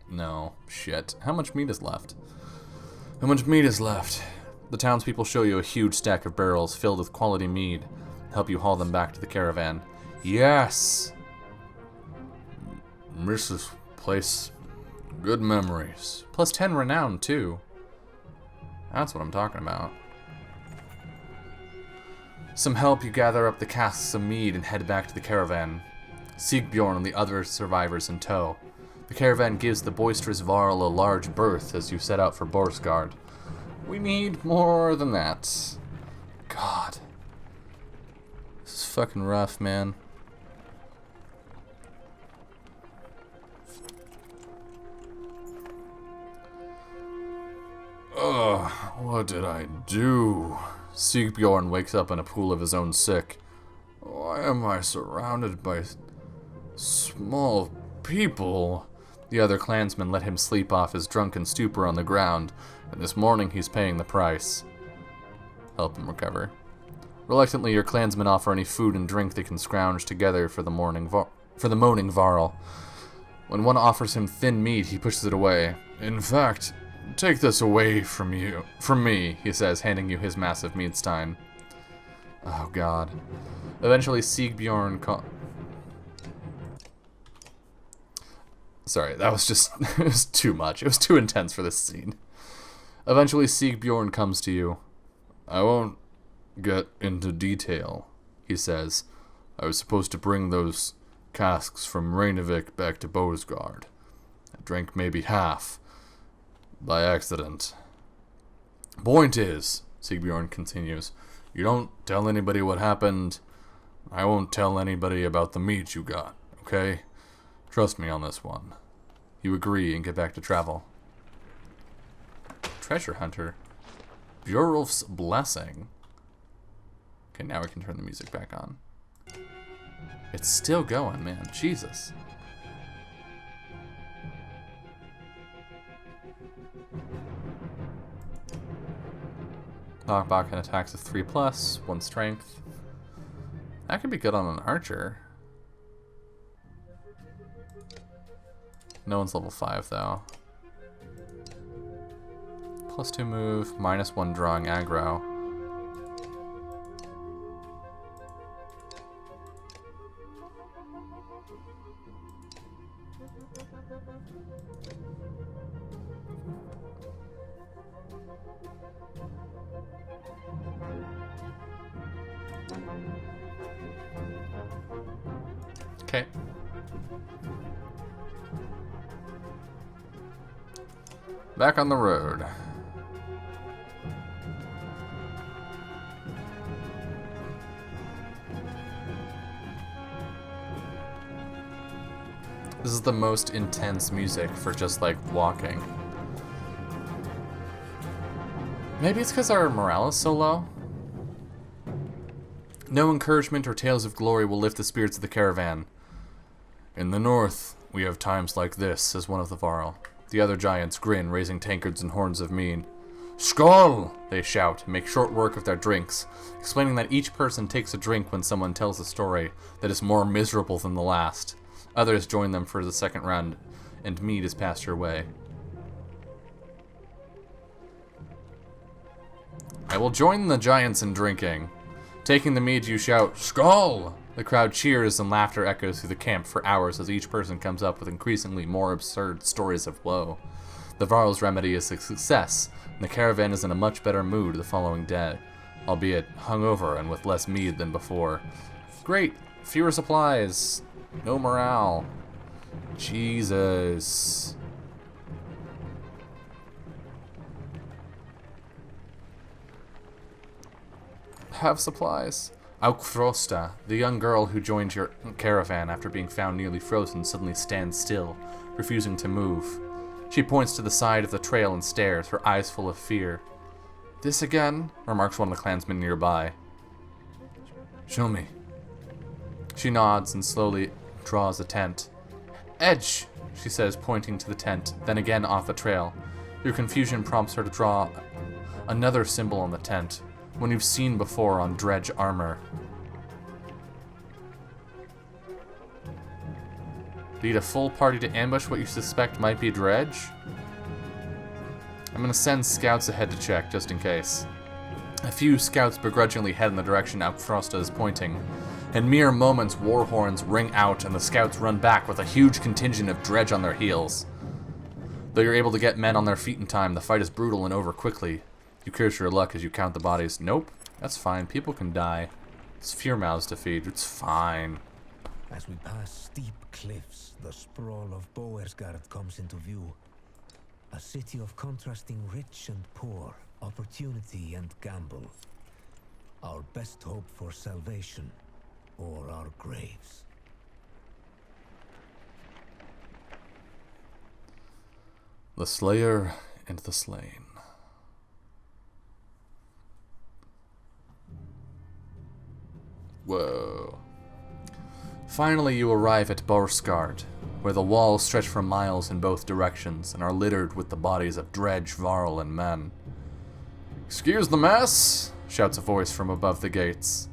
No. Shit. How much meat is left? How much meat is left? The townspeople show you a huge stack of barrels filled with quality mead. Help you haul them back to the caravan. Yes! Miss this place. Good memories. Plus 10 renown, too. That's what I'm talking about. Some help, you gather up the casks of mead and head back to the caravan. Sigbjorn and the other survivors in tow. The caravan gives the boisterous Varl a large berth as you set out for Borsgard. We need more than that. God. This is fucking rough, man. Ugh, what did I do? Sigbjorn wakes up in a pool of his own sick. Why am I surrounded by small people? The other clansmen let him sleep off his drunken stupor on the ground, and this morning he's paying the price. Help him recover. Reluctantly, your clansmen offer any food and drink they can scrounge together for the moaning Varl. When one offers him thin meat, he pushes it away. In fact, take this away from me, he says, handing you his massive mead stein. Oh god. Eventually Siegbjorn Sorry, that was just... it was too much. It was too intense for this scene. Eventually Siegbjorn comes to you. I won't get into detail, he says. I was supposed to bring those casks from Reinevik back to Bosgard. I drank maybe half. By accident. Point is, Siegbjorn continues, you don't tell anybody what happened. I won't tell anybody about the meat you got, okay? Trust me on this one. You agree and get back to travel. Treasure Hunter. Bjorulf's Blessing. Okay, now we can turn the music back on. It's still going, man. Jesus. Knockback and attacks of 3+, 1 strength. That could be good on an archer. No one's level 5 though. +2 move, -1 drawing aggro. Okay. Back on the road. This is the most intense music for just like walking. Maybe it's because our morale is so low? No encouragement or tales of glory will lift the spirits of the caravan. In the north, we have times like this, says one of the Varl. The other giants grin, raising tankards and horns of mead. Skål! They shout, and make short work of their drinks, explaining that each person takes a drink when someone tells a story that is more miserable than the last. Others join them for the second round, and mead is passed your way. I will join the giants in drinking. Taking the mead, you shout, Skål! The crowd cheers and laughter echoes through the camp for hours as each person comes up with increasingly more absurd stories of woe. The Varl's remedy is a success, and the caravan is in a much better mood the following day, albeit hungover and with less mead than before. Great! Fewer supplies! No morale. Jesus. Have supplies. Aukfrosta, the young girl who joined your caravan after being found nearly frozen, suddenly stands still, refusing to move. She points to the side of the trail and stares, her eyes full of fear. This again? Remarks one of the clansmen nearby. Show me. She nods and slowly draws a tent. Edge, she says, pointing to the tent, then again off the trail. Your confusion prompts her to draw another symbol on the tent, one you've seen before on dredge armor. Lead a full party to ambush what you suspect might be dredge? I'm gonna send scouts ahead to check, just in case. A few scouts begrudgingly head in the direction Aukfrosta is pointing. In mere moments, war horns ring out and the scouts run back with a huge contingent of dredge on their heels. Though you're able to get men on their feet in time, the fight is brutal and over quickly. You curse your luck as you count the bodies. Nope, that's fine. People can die. It's fewer mouths to feed. It's fine.
As we pass steep cliffs, the sprawl of Boersgard comes into view. A city of contrasting rich and poor, opportunity and gamble. Our best hope for salvation, or our graves.
The Slayer and the Slain. Whoa. Finally you arrive at Boersgard, where the walls stretch for miles in both directions and are littered with the bodies of dredge, varl, and men. Excuse the mess, shouts a voice from above the gates.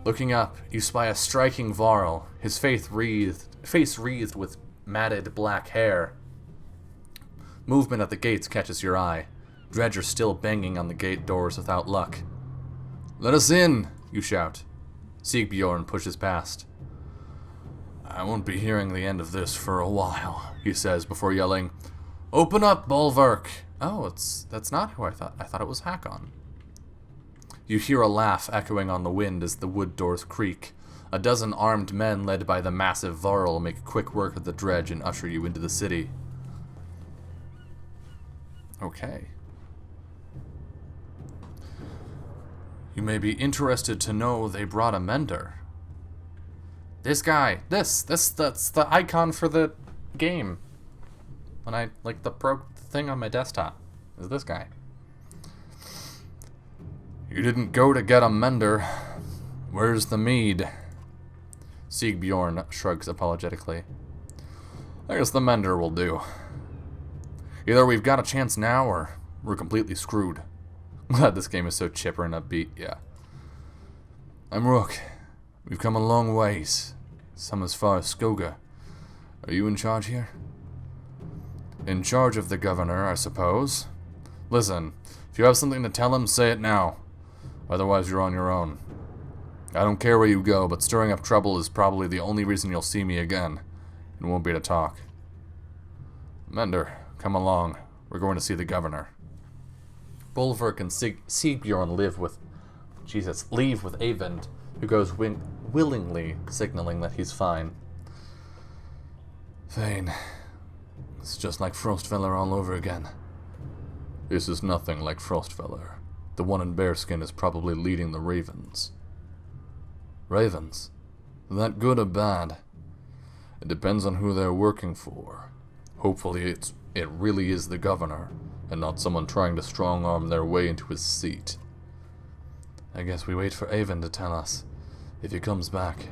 Looking up, you spy a striking varl, his face wreathed with matted black hair. Movement at the gates catches your eye. Dredge are still banging on the gate doors without luck. Let us in, you shout. Sigbjorn pushes past. I won't be hearing the end of this for a while, he says before yelling, Open up, Bulwark! Oh, that's not who I thought. I thought it was Hakon. You hear a laugh echoing on the wind as the wood doors creak. A dozen armed men led by the massive Varl make quick work of the dredge and usher you into the city. Okay. You may be interested to know they brought a mender. This guy. That's the icon for the game. When I, like, the thing on my desktop is this guy. You didn't go to get a mender. Where's the mead? Sigbjorn shrugs apologetically. I guess the mender will do. Either we've got a chance now, or we're completely screwed. Glad this game is so chipper and upbeat, yeah. I'm Rook. We've come a long ways. Some as far as Saga. Are you in charge here? In charge of the governor, I suppose. Listen, if you have something to tell him, say it now. Otherwise, you're on your own. I don't care where you go, but stirring up trouble is probably the only reason you'll see me again. It won't be to talk. Mender, come along. We're going to see the governor. Bulwark and Sigbjorn leave with Eyvind, who goes willingly signaling that he's fine. Thane, it's just like Frostfeller all over again. This is nothing like Frostfeller. The one in bearskin is probably leading the ravens. Ravens? That good or bad? It depends on who they're working for. Hopefully it really is the governor, and not someone trying to strong-arm their way into his seat. I guess we wait for Eyvind to tell us, if he comes back.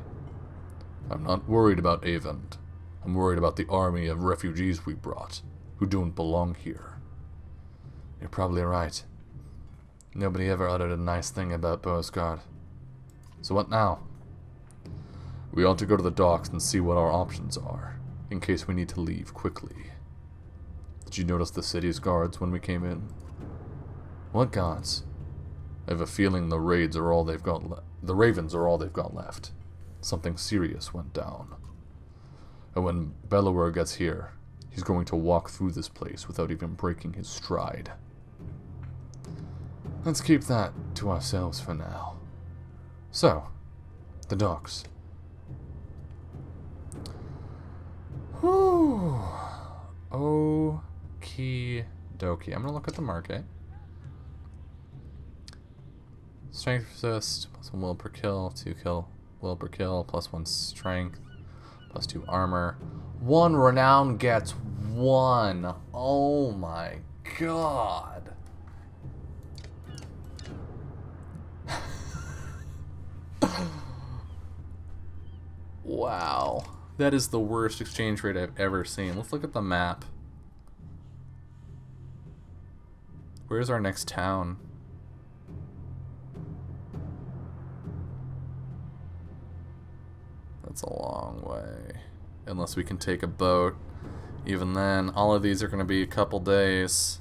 I'm not worried about Eyvind. I'm worried about the army of refugees we brought, who don't belong here. You're probably right. Nobody ever uttered a nice thing about Boasgard. So what now? We ought to go to the docks and see what our options are, in case we need to leave quickly. Did you notice the city's guards when we came in? What guards? I have a feeling the ravens are all they've got left. Something serious went down. And when Bellower gets here, he's going to walk through this place without even breaking his stride. Let's keep that to ourselves for now. So, the docks. Whew. Okie dokie. I'm gonna look at the market. Strength resist, +1 will per kill, 2 will per kill, +1 strength, +2 armor. 1 renown gets 1. Oh my god. Wow. That is the worst exchange rate I've ever seen. Let's look at the map. Where's our next town? That's a long way. Unless we can take a boat. Even then, all of these are going to be a couple days.